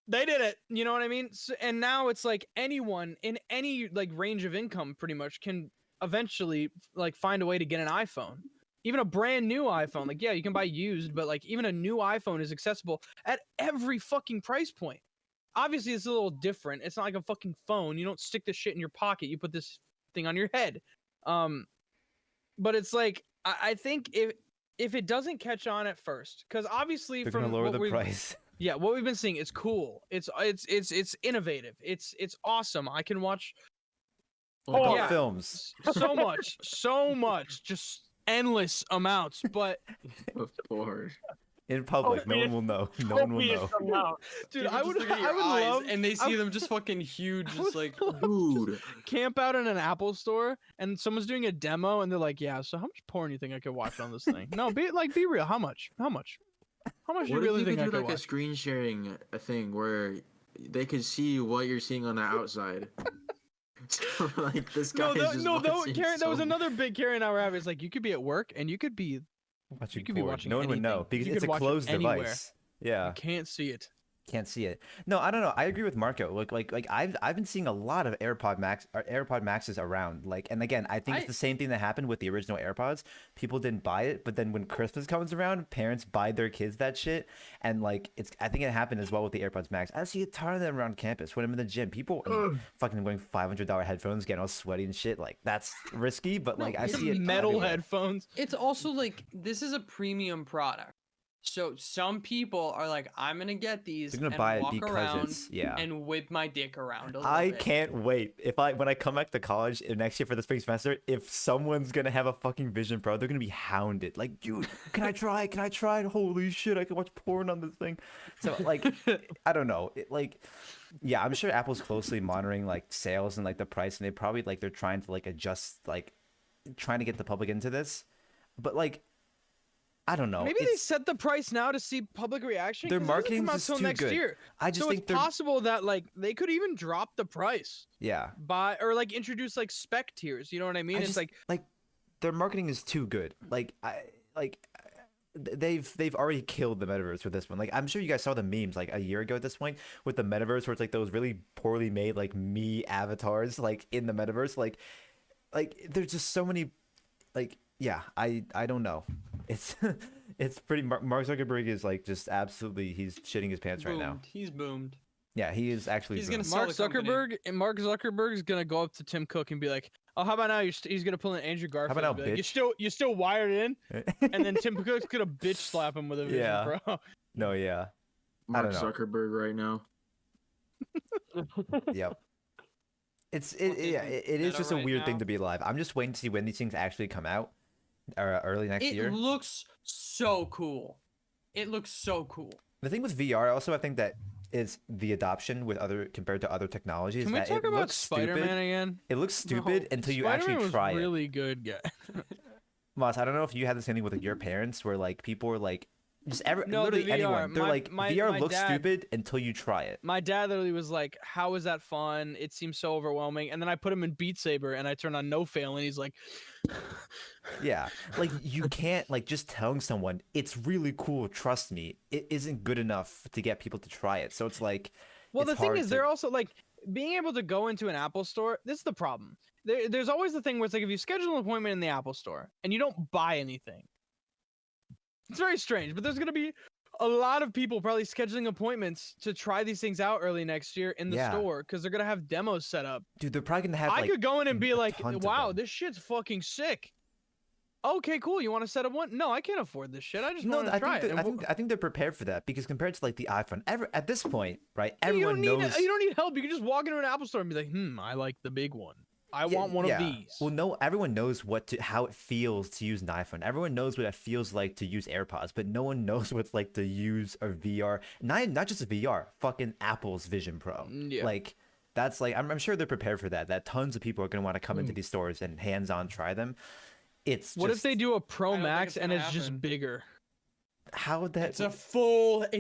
they did it. You know what I mean? So, and now it's like anyone in any like range of income pretty much can eventually like find a way to get an iPhone. Even a brand new iPhone. Like, yeah, you can buy used, but like even a new iPhone is accessible at every fucking price point. Obviously, it's a little different. It's not like a fucking phone. You don't stick this shit in your pocket. You put this thing on your head. But it's like I think if it doesn't catch on at first, because obviously They're from gonna lower what the we've- price. yeah, what we've been seeing, it's cool. It's innovative. It's awesome. I can watch Adult yeah. films. so much, just endless amounts. But Of course. In public, no one will know. No one will know. dude, People I just would look at your I would eyes love and they I see would- them just fucking huge, I just would like love Dude. camp out in an Apple store and someone's doing a demo and they're like, yeah, so how much porn do you think I could watch on this thing? No, be real. How much? How much do you What if really you think could I do could like a watch? screen sharing a thing where they could see what you're seeing on the outside? So, like this guy is just watching Karen, that was so- another big Karen and I were having. It's like you could be at work and you could be Watching could be porn. watching No one would know anything. because You it's could a watch it closed anywhere. device. Yeah. you can't see it. Can't see it. No, I don't know. I agree with Marco. Like I've been seeing a lot of AirPod Maxes around. Like, and again, I think it's the same thing that happened with the original AirPods. People didn't buy it, but then when Christmas comes around, parents buy their kids that shit. And like I think it happened as well with the AirPods Max. I see a ton of them around campus when I'm in the gym. People fucking wearing $500 headphones, getting all sweaty and shit. Like that's risky, but like I see it Metal everywhere. headphones. it's also like this is a premium product. So some people are like, I'm gonna get these They're gonna and buy it walk because around it's and whip my dick around a little I bit. can't wait. When I come back to college next year for the spring semester, if someone's gonna have a fucking Vision Pro, they're gonna be hounded. Like, dude, can I try? Can I try? Holy shit, I can watch porn on this thing. So like, I don't know. Yeah, I'm sure Apple's closely monitoring like sales and like the price, and they probably like they're trying to like adjust, like trying to get the public into this. But like, I don't know. Maybe they set the price now to see public reaction. Their 'cause it doesn't marketing's come out just till too next good. year. I just So think it's possible that like they could even drop the price yeah. or like introduce like spec tiers. You know what I mean? It's like Their marketing is too good. They've already killed the metaverse with this one. Like, I'm sure you guys saw the memes like a year ago at this point with the metaverse, where it's like those really poorly made like me avatars like in the metaverse. Like there's just so many. Like, yeah, I don't know. It's it's pretty. Mark Zuckerberg is like just absolutely. He's shitting his pants right now. He's boomed. Yeah, he is actually. He's gonna boomed. sell Mark the company. Mark Zuckerberg's gonna go up to Tim Cook and be like, "Oh, how about now? He's gonna pull in Andrew Garfield. about and now, be like, bitch?" You still wired in?" And then Tim Cook's gonna bitch slap him with a Vision Yeah. Pro. No, yeah. Mark don't know. Zuckerberg right now. Yep. It is Meta just a right weird now. thing to be alive. I'm just waiting to see when these things actually come out, early next It year. looks so cool. It looks so cool. The thing with VR, also, I think that is the adoption with compared to other technologies. Can we that talk it about looks Spider-Man stupid. again? It looks stupid until you Spider-Man actually was try it. really good, guy. Moss, I don't know if you had this thing with like, your parents, where like people were like, just No, the literally VR. anyone. They're like, My VR looks dad- stupid until you try it. My dad literally was like, "How is that fun? It seems so overwhelming." And then I put him in Beat Saber and I turned on No Fail and he's like, Yeah, like you can't like just telling someone it's really cool. Trust me, it isn't good enough to get people to try it. So it's like, Well, it's the thing hard is, to- they're also like being able to go into an Apple store. This is the problem. There's always the thing where it's like if you schedule an appointment in the Apple store and you don't buy anything, it's very strange. But there's gonna be a lot of people probably scheduling appointments to try these things out early next year in the Yeah. store because they're gonna have demos set up. dude, they're probably gonna have. I like, could go in and be like, tons of "Wow, them. this shit's fucking sick." Okay, cool. You want to set up one? No, I can't afford this shit. I just No, want to try it. I think they're prepared for that because compared to like the iPhone, at this point, right? You Everyone don't knows. need, you don't need help. You can just walk into an Apple store and be like, I like the big one. I want one of these. Well, no, everyone knows how it feels to use an iPhone. Everyone knows what it feels like to use AirPods, but no one knows what it's like to use a VR. Not just a VR, fucking Apple's Vision Pro. Yeah. Like that's like I'm sure they're prepared for that. That tons of people are gonna want to come into these stores and hands-on try them. What if they do a Pro I don't think Max it's and gonna it's just happen. bigger? How would that? It's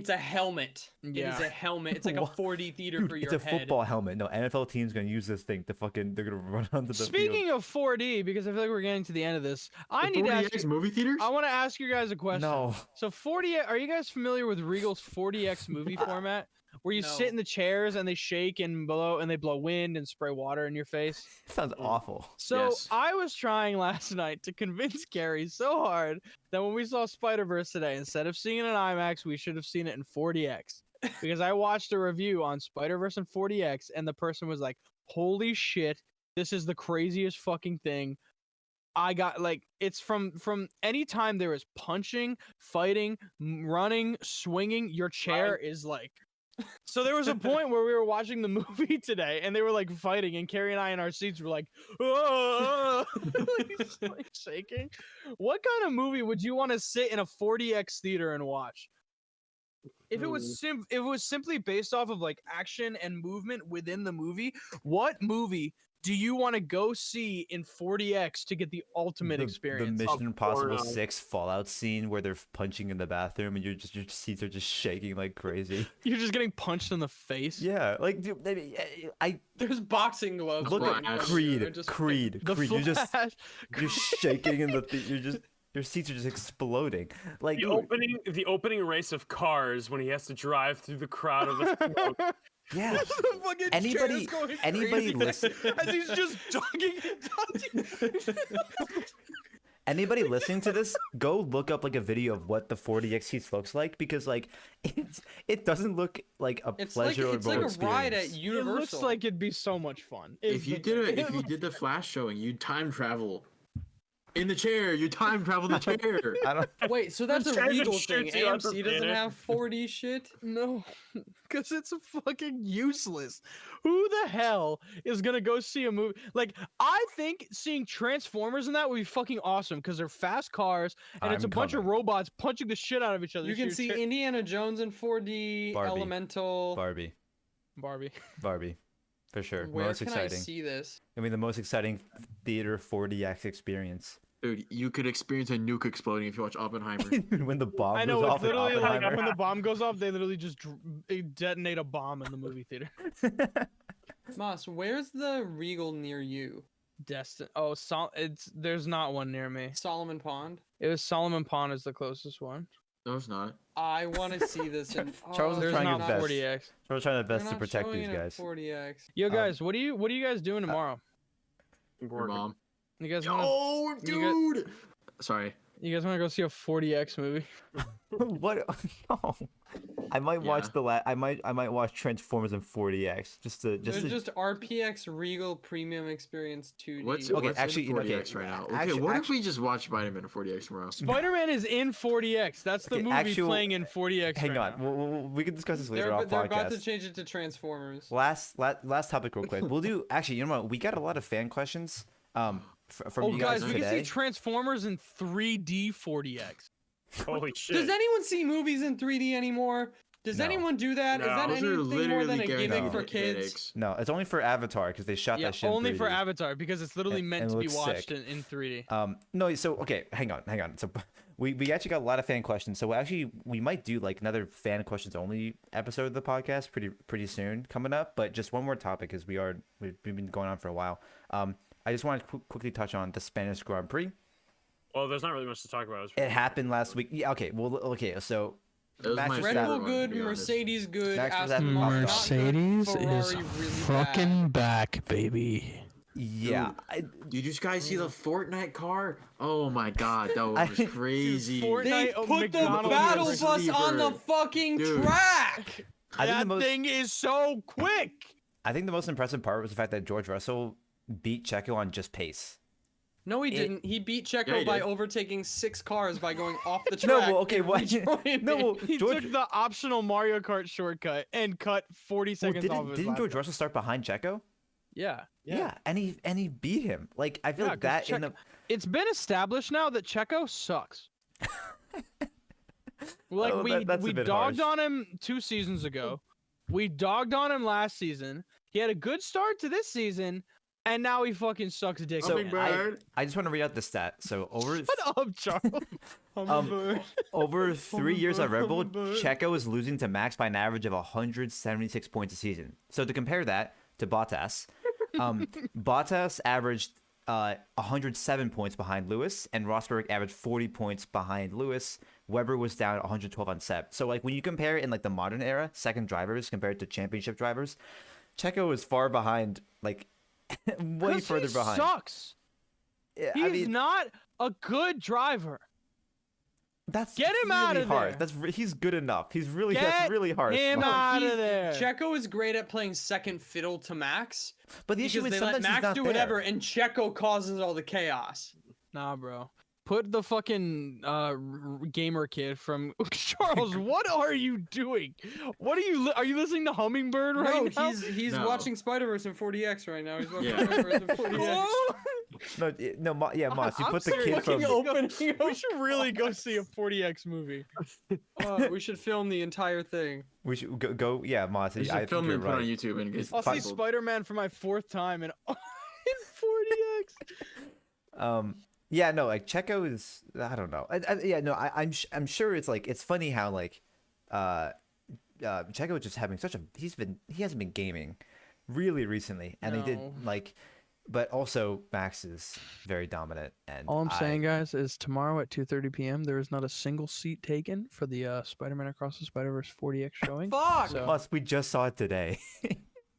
a helmet. It Yeah. is a helmet. It's like a What? 4D theater Dude, for it's your a head. football helmet. No, NFL team's gonna use this thing to fucking. They're gonna run onto the field. Speaking of 4D, because I feel like we're getting to the end of this, I need to ask. 40X movie theaters? I want to ask you guys a question. No. So 40, are you guys familiar with Regal's 40X movie format? Where you sit No. in the chairs and they shake and they blow wind and spray water in your face. Sounds awful. So Yes. I was trying last night to convince Cary so hard that when we saw Spider-Verse today, instead of seeing it in IMAX, we should have seen it in 40X. Because I watched a review on Spider-Verse and 40X, and the person was like, "Holy shit, this is the craziest fucking thing." I got like it's from any time there is punching, fighting, running, swinging, your chair is like. So there was a point where we were watching the movie today, and they were like fighting, and Cary and I in our seats were like, "Oh," like shaking. What kind of movie would you want to sit in a 40X theater and watch? If it was if it was simply based off of like action and movement within the movie, what movie do you want to go see in 40X to get the ultimate experience? The Mission Impossible porno. 6 Fallout scene where they're punching in the bathroom and your seats are just shaking like crazy. You're just getting punched in the face. Yeah, like dude, I There's boxing gloves. look right at in front of you. Creed, They're just Creed, The Creed. Flash. You're shaking in your seats are just exploding. Like The opening race of Cars when he has to drive through the crowd of the smoke. yeah. The fucking Anybody chair's going anybody crazy listen as he's just jogging and dodging. anybody listening to this, go look up like a video of what the 40X seats looks like because like it doesn't look like a It's like pleasurable it's like a ride at experience. It Universal. looks like it'd be so much fun. If you did the Flash showing, you'd time travel. In the chair. You time travel in the chair. I don't. Wait, so that's a Trying to Regal thing. shoot you out the AMC doesn't theater. have 4D shit. No, because it's fucking useless. Who the hell is gonna go see a movie? Like, I think seeing Transformers in that would be fucking awesome because they're fast cars and it's a I'm bunch of coming. robots punching the shit out of each other. You So can you're see ter- Indiana Jones in 4D, Barbie. Elemental. Barbie. Barbie. For sure. Where most can exciting. I see this? I mean, the most exciting theater 4DX experience. Dude, you could experience a nuke exploding if you watch Oppenheimer. When the bomb I goes know, off it's in literally like Oppenheimer. when the bomb goes off, they literally just detonate a bomb in the movie theater. Moss, where's the Regal near you? Destin. Oh, there's not one near me. Solomon Pond. It was Solomon Pond is the closest one. No, it's not. I want to see this. In... Charles is oh, There's trying they're his not best. 40x. So we're trying our they're best to not protect showing these it at guys. 40x. Yo, guys, what are you guys doing tomorrow? Your mom. You guys want Oh, you dude! Sorry. to go see a 40x movie? What? No. I might watch Yeah. I might watch Transformers in 40x just to There's to. just RPX Regal Premium Experience 2D. What's Okay, what's actually, in okay, 40x right now? Okay, actually- what if we just watch Spider-Man in 40x tomorrow? Spider-Man is in 40x. That's the Okay, movie playing in 40x. Hang right on, now. we can discuss this later They're, off they're about to podcast. change it to Transformers. Last topic real quick. We'll do actually. You know what? We got a lot of fan questions. From Oh, you guys, guys we can see today. Transformers in 3D 40x. Holy shit. Does anyone see movies in 3D anymore? Does No. anyone do that? Is No. that Those are anything more than a literally gimmick guaranteed for kids? headaches. No, it's only for Avatar because they shot Yeah, that shit in only for 3D. Avatar because it's literally And- meant and to it be looks watched sick. in 3D. No, so okay, hang on. So we actually got a lot of fan questions. So we might do like another fan questions only episode of the podcast pretty soon coming up. But just one more topic because we've been going on for a while. I just want to quickly touch on the Spanish Grand Prix. Well, there's not really much to talk about. It happened last week. Yeah, okay. Well, okay. So That was Max my Verstappen- Red favorite Bull one, good, to be honest. Mercedes good, Max Aston Verstappen Martin popped not good, Mercedes Ferrari is really fucking bad. back, baby. yeah, Did you guys see the Fortnite car? Oh my god, that was I- crazy. Fortnite- They Oh, put the McDonald's battle versus bus on the Sleeper. fucking Dude. track. I think That the most thing is so quick. I think the most impressive part was the fact that George Russell beat Checo on just pace. No, he didn't. He beat Checo Yeah, he by did. overtaking 6 cars by going off the No, track. well, okay, and what? rejoining. No, well, He George. took the optional Mario Kart shortcut and cut 40 Well, seconds off of his didn't lap George time. Russell start behind Checo? Yeah. Yeah, and he beat him. Like I feel Yeah, like 'cause that in Checo- a It's been established now that Checo sucks. Like Oh, that's a we bit dogged harsh. on him 2 seasons ago. We dogged on him last season. He had a good start to this season, and now he fucking sucks dick. So again. Hummingbird. I just want to read out the stat. So over Shut up, Charles. over 3 years at Red Bull, Hummingbird. Checo is losing to Max by an average of 176 points a season. So to compare that to Bottas, Bottas averaged 107 points behind Lewis, and Rosberg averaged 40 points behind Lewis. Weber was down 112 on Seb. So like when you compare it in like the modern era, second drivers compared to championship drivers, Checo is far behind, like way 'Cause further he behind. sucks. Yeah, He's I mean, not a good driver. that's Get him really outta hard. there. He's good enough. That's Get really harsh. him Mark. out He's- of there. Checo is great at playing second fiddle to Max But the issue because is they let sometimes he's Max not do there. whatever, and Checo causes all the chaos. Nah, bro. Put the fucking gamer kid from Charles. What are you doing? What are you? Are you listening to Hummingbird right No, now? he's No. watching Spider-Verse in 40x right now. He's watching Yeah. Spider-Verse in 40x. Moss, you I'm put the kid fucking from. opening We should really go see a 40x movie. We should film the entire thing. We should go. Yeah, Moss. You I should think film you're and put it on right. YouTube and get I'll see titled. Spider-Man for my 4th time in 40x. Yeah, no, like Checo is. I don't know. I'm sure it's like it's funny how like, Checo is just having such a. He hasn't been gaming, really recently, and he did No. like, but also Max is very dominant. And All I'm saying, guys, is tomorrow at 2:30 p.m. there is not a single seat taken for the Spider-Man Across the Spider-Verse 40x showing. Fuck! So- Moss, we just saw it today.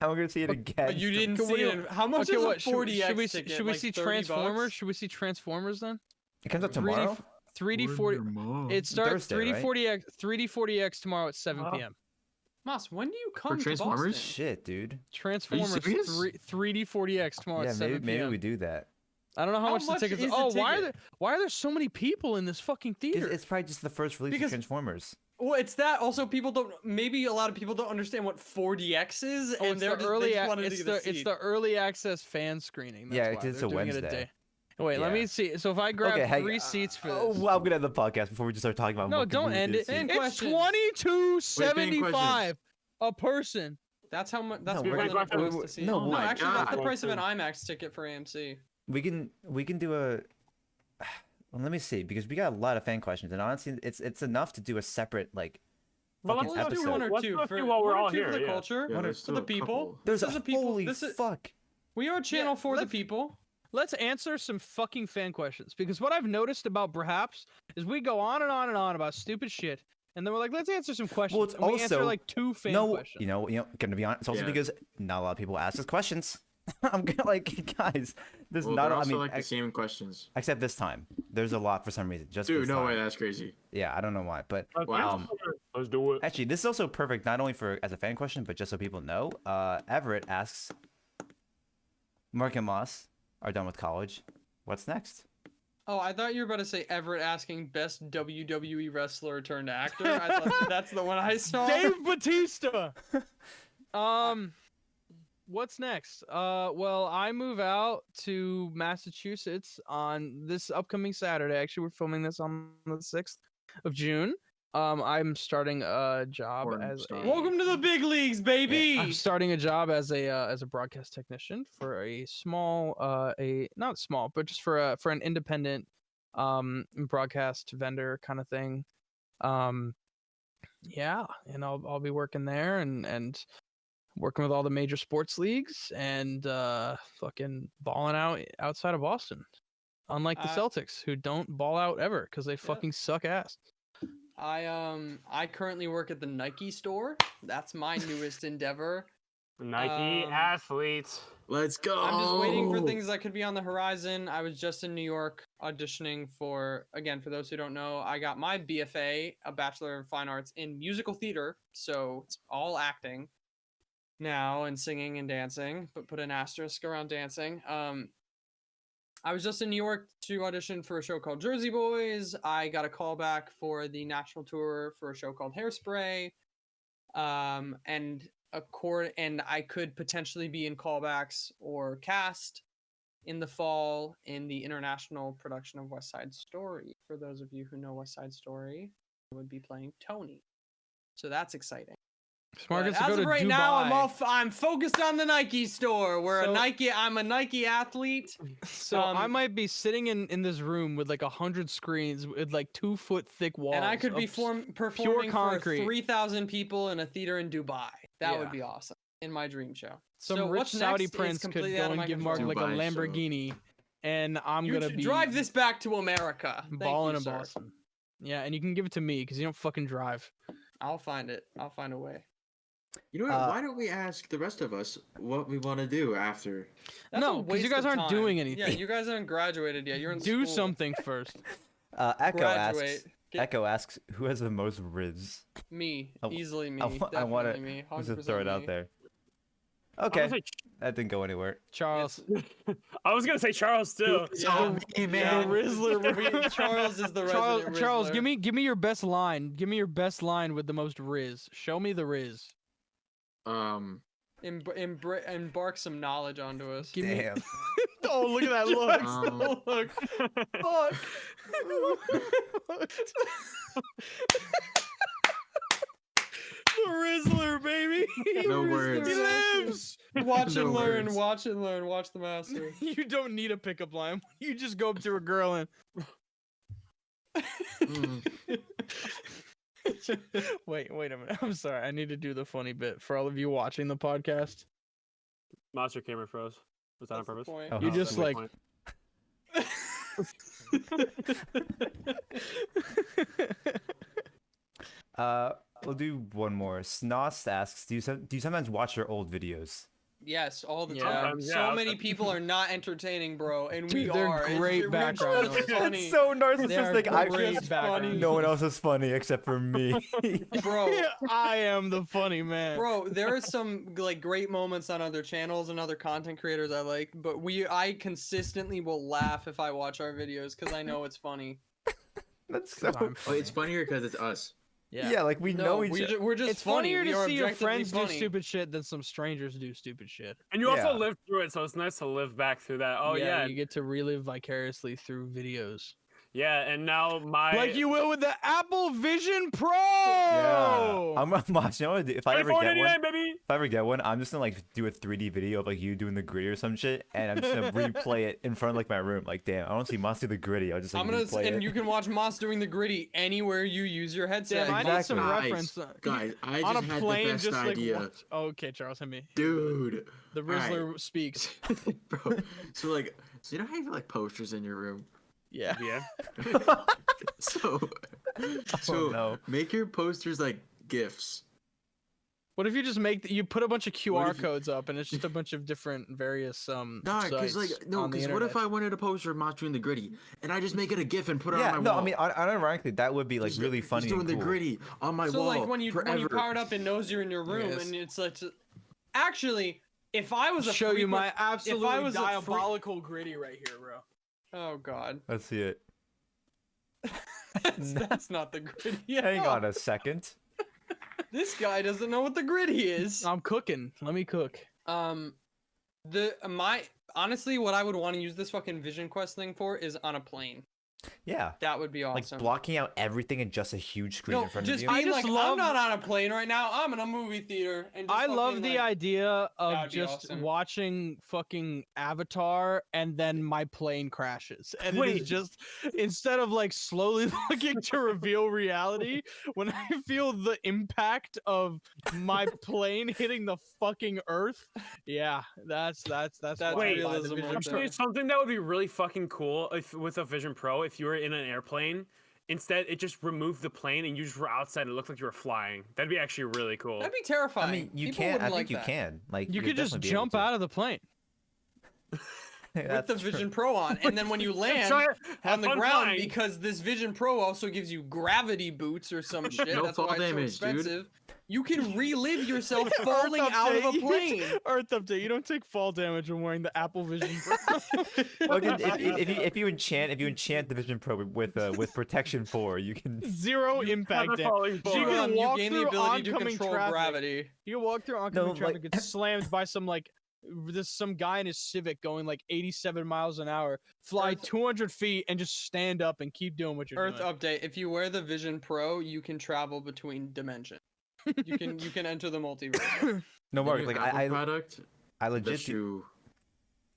And we're gonna see it again. But you didn't Okay, see what do it. How much Okay, is what a should, 40x should we ticket? should we Like see 30 Transformers? bucks? Should we see Transformers then? It comes out 3D tomorrow. 3D 40. It starts Thursday, 3D right? 40x 3D 40x tomorrow at 7 p.m. Moss, when do you come to Transformers? Boston? Shit, dude. Transformers serious? 3D 40x tomorrow Yeah, at 7 maybe p.m. we do that. I don't know how much the tickets. is a Oh, why ticket? are there so many people in this fucking theater? It's probably just the first release Because- of Transformers. Well, it's that. Also, people don't. Maybe a lot of people don't understand what 4DX is, Oh, and it's they're the just, early. they just wanted to It's get a the it's seat. the early access fan screening. That's Yeah, why. it's They're a doing it Wednesday. Wait, let Yeah. me see. So if I grab Okay, hey, 3 seats for this. Oh, well, I'm gonna end the podcast before we just start talking about. No, what don't movie end it. is. Fan It's questions. $22.75 a person. That's how much. That's No, more we're- than it we're- costs to see. no, no, my actually, that's the God. price of an IMAX ticket for AMC. We can do a. Well, let me see, because we got a lot of fan questions, and honestly, it's enough to do a separate like. But fucking let's do episode. one or Let's two do a for few while we're one or all two here, for the yeah. culture, Yeah, What let's for do the a people. couple. There's This a is a people. holy This is fuck. we are a channel for the let's- people. Let's answer some fucking fan questions, because what I've noticed about Bruhaps is we go on and on and on about stupid shit, and then we're like, let's answer some questions. it's and we answer also- like 2 fan No, questions. you know, gonna be honest. It's also Yeah. because not a lot of people ask us questions. I'm gonna like, guys, there's Well, not. they're I also mean, like the same questions. except this time, there's a lot for some reason. Just Dude, this no time. way, that's crazy. Yeah, I don't know why, but Wow. Let's do it. actually, this is also perfect not only for as a fan question, but just so people know. Everett asks, Mark and Moss are done with college. What's next? Oh, I thought you were about to say Everett asking best WWE wrestler turned actor. I thought that's the one I saw. Dave Batista. What's next? Well, I move out to Massachusetts on this upcoming Saturday. Actually, we're filming this on the 6th of June. I'm starting a job Porn as star. a, Welcome to the big leagues, baby. I'm starting a job as a broadcast technician for a small not small, but just for an independent broadcast vendor kind of thing. Yeah, and I'll be working there and working with all the major sports leagues and fucking balling out outside of Boston. Unlike the Celtics, who don't ball out ever because they fucking suck ass. I currently work at the Nike store. That's my newest endeavor. Nike athletes. Let's go. I'm just waiting for things that could be on the horizon. I was just in New York auditioning for, again, for those who don't know, I got my BFA, a Bachelor of Fine Arts, in musical theater. So it's all acting now and singing and dancing, but put an asterisk around dancing. I was just in New York to audition for a show called Jersey Boys. I got a call back for the national tour for a show called Hairspray. And I could potentially be in callbacks or cast in the fall in the international production of West Side Story. For those of you who know West Side Story, I would be playing Tony. So that's exciting. Smart But gets to as go of to right Dubai. now, I'm focused on the Nike store. I'm a Nike athlete. So I might be sitting in this room with like 100 screens with like 2-foot thick walls. And I could be of performing for concrete. 3,000 people in a theater in Dubai. That Yeah. would be awesome. In my dream show. Some So rich what's Saudi next is prince could completely go out of and my give Mark control. like a Dubai show. Lamborghini, and I'm You gonna should be drive this back to America. Thank balling you, in sir. Boston. Yeah, and you can give it to me because you don't fucking drive. I'll find it. I'll find a way. You know what? Why don't we ask the rest of us what we want to do after? That's No, a 'cause you waste guys of aren't time. doing Yeah, anything. you guys aren't graduated yet. You're in Do school. something first. Echo Graduate. asks. Get- Echo asks, who has the most rizz? Me. I- Easily me. I want Definitely to me. just 100% throw it out me. there. I Okay, was gonna that didn't go anywhere. Charles. I was gonna say Charles too. It's Yeah. all me, Yeah. man. Rizzler. Charles is the resident Charles, Rizzler. give me your best line. Give me your best line with the most rizz. Show me the rizz. Embark some knowledge onto us. Give me- Damn. Oh, look at that look. Um, Fuck. The Rizzler, baby. No words. He lives. Watch No and learn. words. Watch and learn. Watch the master. You don't need a pickup line. You just go up to a girl and mm, wait a minute. I'm sorry. I need to do the funny bit for all of you watching the podcast. Monster camera froze. Was that on That's the purpose? point. Oh, You huh. just Good like We'll do one more. Snost asks, do you sometimes watch your old videos? Yes, all the Yeah. time. Sometimes, So yeah. many people are not entertaining, bro, and we Dude, they're are. It's- great we're background just noise. funny. It's so narcissistic. They're I great just background funny. no one else is funny except for me. Bro, I am the funny man. bro, there are some like great moments on other channels and other content creators I like, but I consistently will laugh if I watch our videos because I know it's funny. That's so. I'm Oh, it's funny. funnier because it's us. Yeah, like we No, know each other. we're just It's funny. funnier We to are see your objectively friends do funny. stupid shit than some strangers do stupid shit. And you also Yeah. lived through it, so it's nice to live back through that. Oh yeah, you get to relive vicariously through videos. yeah. And now my Like you will with the Apple Vision Pro. Yeah, I'm gonna watch. You know what? I do? If I ever get one, $24.99, baby. if I ever get one, I'm just gonna like do a 3D video of like you doing the gritty or some shit, and I'm just gonna replay it in front of like my room. Like, damn, I don't see Moss do the gritty. I'll just like I'm gonna replay and it. you can watch Moss doing the gritty anywhere you use your headset. Damn, I need some Exactly. reference. Guys, I on a just had plane, the best just idea. like what? Oh, okay, Charles, hit me. Dude. The Alright. Rizzler speaks. Bro, so you know how you have like posters in your room? Yeah. Yeah. So, no. make your posters like GIFs. What if you just you put a bunch of What QR if you- codes up and it's just a bunch of different various Nah, because sites like no, on the because what if internet? I wanted a poster of Moss doing the gritty, and I just make it a GIF and put it Yeah, on my no, wall? I mean, unironically, that would be like Just- really just funny doing and the cool. gritty on my So wall. like when you forever. power it up, it knows you're in your room, Yes. and it's like, actually, if I was a show you frequent- my absolutely was a freak- diabolical gritty right here, bro. Oh God, Let's see it. that's not the gritty. Hang on a second. This guy doesn't know what the gritty is. I'm cooking. Let me cook. Honestly, what I would want to use this fucking Vision Quest thing for is on a plane. Yeah, That would be awesome. like blocking out everything in just a huge screen No, in front just of you. being I just like, love- I'm not on a plane right now. I'm in a movie theater. And just I love fucking, the like, idea of That'd be just awesome. watching fucking Avatar and then my plane crashes. And it Wait. is just, instead of like slowly looking to reveal reality, when I feel the impact of my plane hitting the fucking earth, yeah, that's That's why I buy the realism Vision right I'm Pro. saying something that would be really fucking cool if with a Vision Pro, if you were in an airplane, instead it just removed the plane and you just were outside and it looked like you were flying. That'd be actually really cool. That'd be terrifying. I mean, you People can. I wouldn't think like you that. can. Like You you'd could just definitely be able jump to. out of the plane. With That's the true. Vision Pro on, and then when you land Try it. Have on the fun ground, flying. because this Vision Pro also gives you gravity boots or some shit. No That's fall why it's damage, so dude. expensive. You can relive yourself Earth falling out of a update. plane. Earth update. You don't take fall damage when wearing the Apple Vision Pro. Look, if you enchant the Vision Pro with protection 4, you can. Zero impact Never damage. falling So you forward. can You walk gain the through ability to oncoming control traffic. gravity. You can walk through oncoming No, traffic, like- get slammed by some guy in his Civic going like 87 miles an hour, fly Earth- 200 feet, and just stand up and keep doing what you're Earth doing. update: if you wear the Vision Pro, you can travel between dimensions. You can enter the multiverse. No, The Mark. new Like Apple I product. I The legit do, shoe.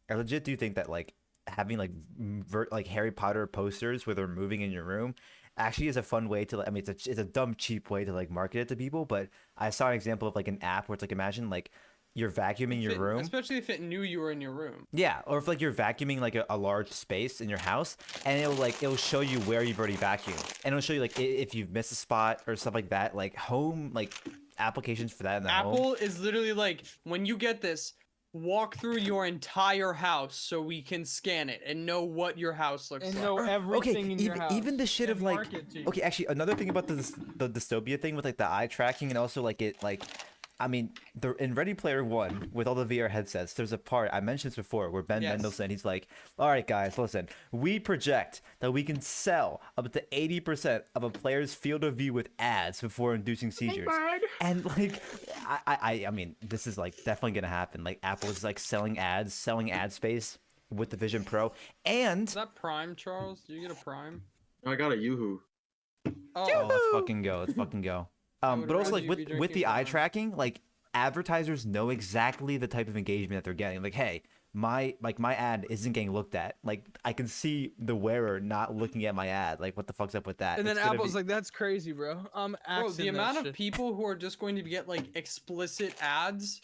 I legit do think that like having like Harry Potter posters where they're moving in your room actually is a fun way to. I mean, it's a dumb cheap way to like market it to people. But I saw an example of like an app where it's like imagine like you're vacuuming your room. Especially if it knew you were in your room. Yeah, or if like you're vacuuming like a large space in your house, and it'll show you where you've already vacuumed, and it'll show you like if you've missed a spot or stuff like that, like home like applications for that in the home. Apple is literally like, when you get this, walk through your entire house so we can scan it and know what your house looks And like. know Okay, everything in your house. even the shit and of like market to you. okay, actually another thing about the dystopia thing with like the eye tracking and also like it like I mean, in Ready Player One, with all the VR headsets, there's a part, I mentioned this before, where Ben Yes. Mendelsohn, he's like, all right, guys, listen, we project that we can sell up to 80% of a player's field of view with ads before inducing seizures. And like, I mean, this is like definitely going to happen. Like, Apple is like selling ad space with the Vision Pro. And, Is that Prime, Charles? Do you get a Prime? I got a Yoo-hoo. oh, let's fucking go. Let's fucking go. would But also rather like you be with the drinking eye wine. tracking, like advertisers know exactly the type of engagement that they're getting. Like, hey, my ad isn't getting looked at. Like, I can see the wearer not looking at my ad. Like, what the fuck's up with that? And then It's gonna Apple's be- like, "That's crazy, bro." Bro, Axing the that amount of shit. people who are just going to get like explicit ads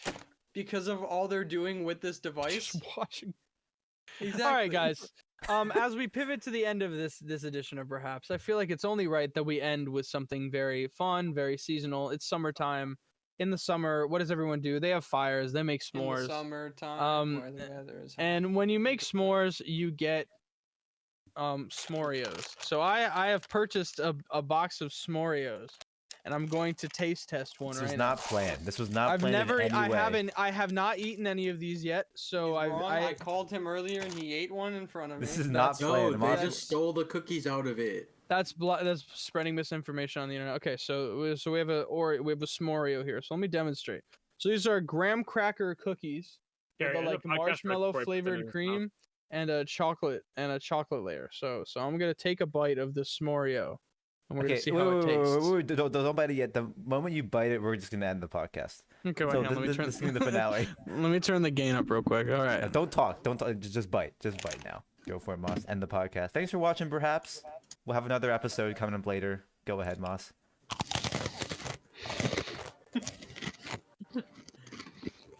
because of all they're doing with this device. Just watching. Exactly. All right, guys. As we pivot to the end of this edition of Bruhaps, I feel like it's only right that we end with something very fun, very seasonal. It's summertime. in the summer, what does everyone do? They have fires. They make In the s'mores. summertime, where the weather is hot. And when you make s'mores, you get s'morios. So I have purchased a box of s'morios, and I'm going to taste test one This right was now. not planned. This was not I've planned never, in any way. I have not eaten any of these yet. So He's wrong. I called him earlier and he ate one in front of me. This is not No, planned. they Moss. just stole the cookies out of it. that's spreading misinformation on the internet. Okay, so we have a s'morio here. So let me demonstrate. So these are graham cracker cookies Gary, with a, end the like podcast right marshmallow before I put it in flavored your mouth. cream and a chocolate layer. So I'm gonna take a bite of the s'morio. And we're Okay, gonna see how it tastes. wait, don't bite it yet. The moment you bite it, we're just gonna end the podcast. Okay, wait, So hang on, let me this turn is gonna be the finale. let me turn the gain up real quick. All right. Now, don't talk. Don't talk. Just bite. Just bite now. Go for it, Moss. End the podcast. Thanks for watching, Bruhaps. We'll have another episode coming up later. Go ahead, Moss.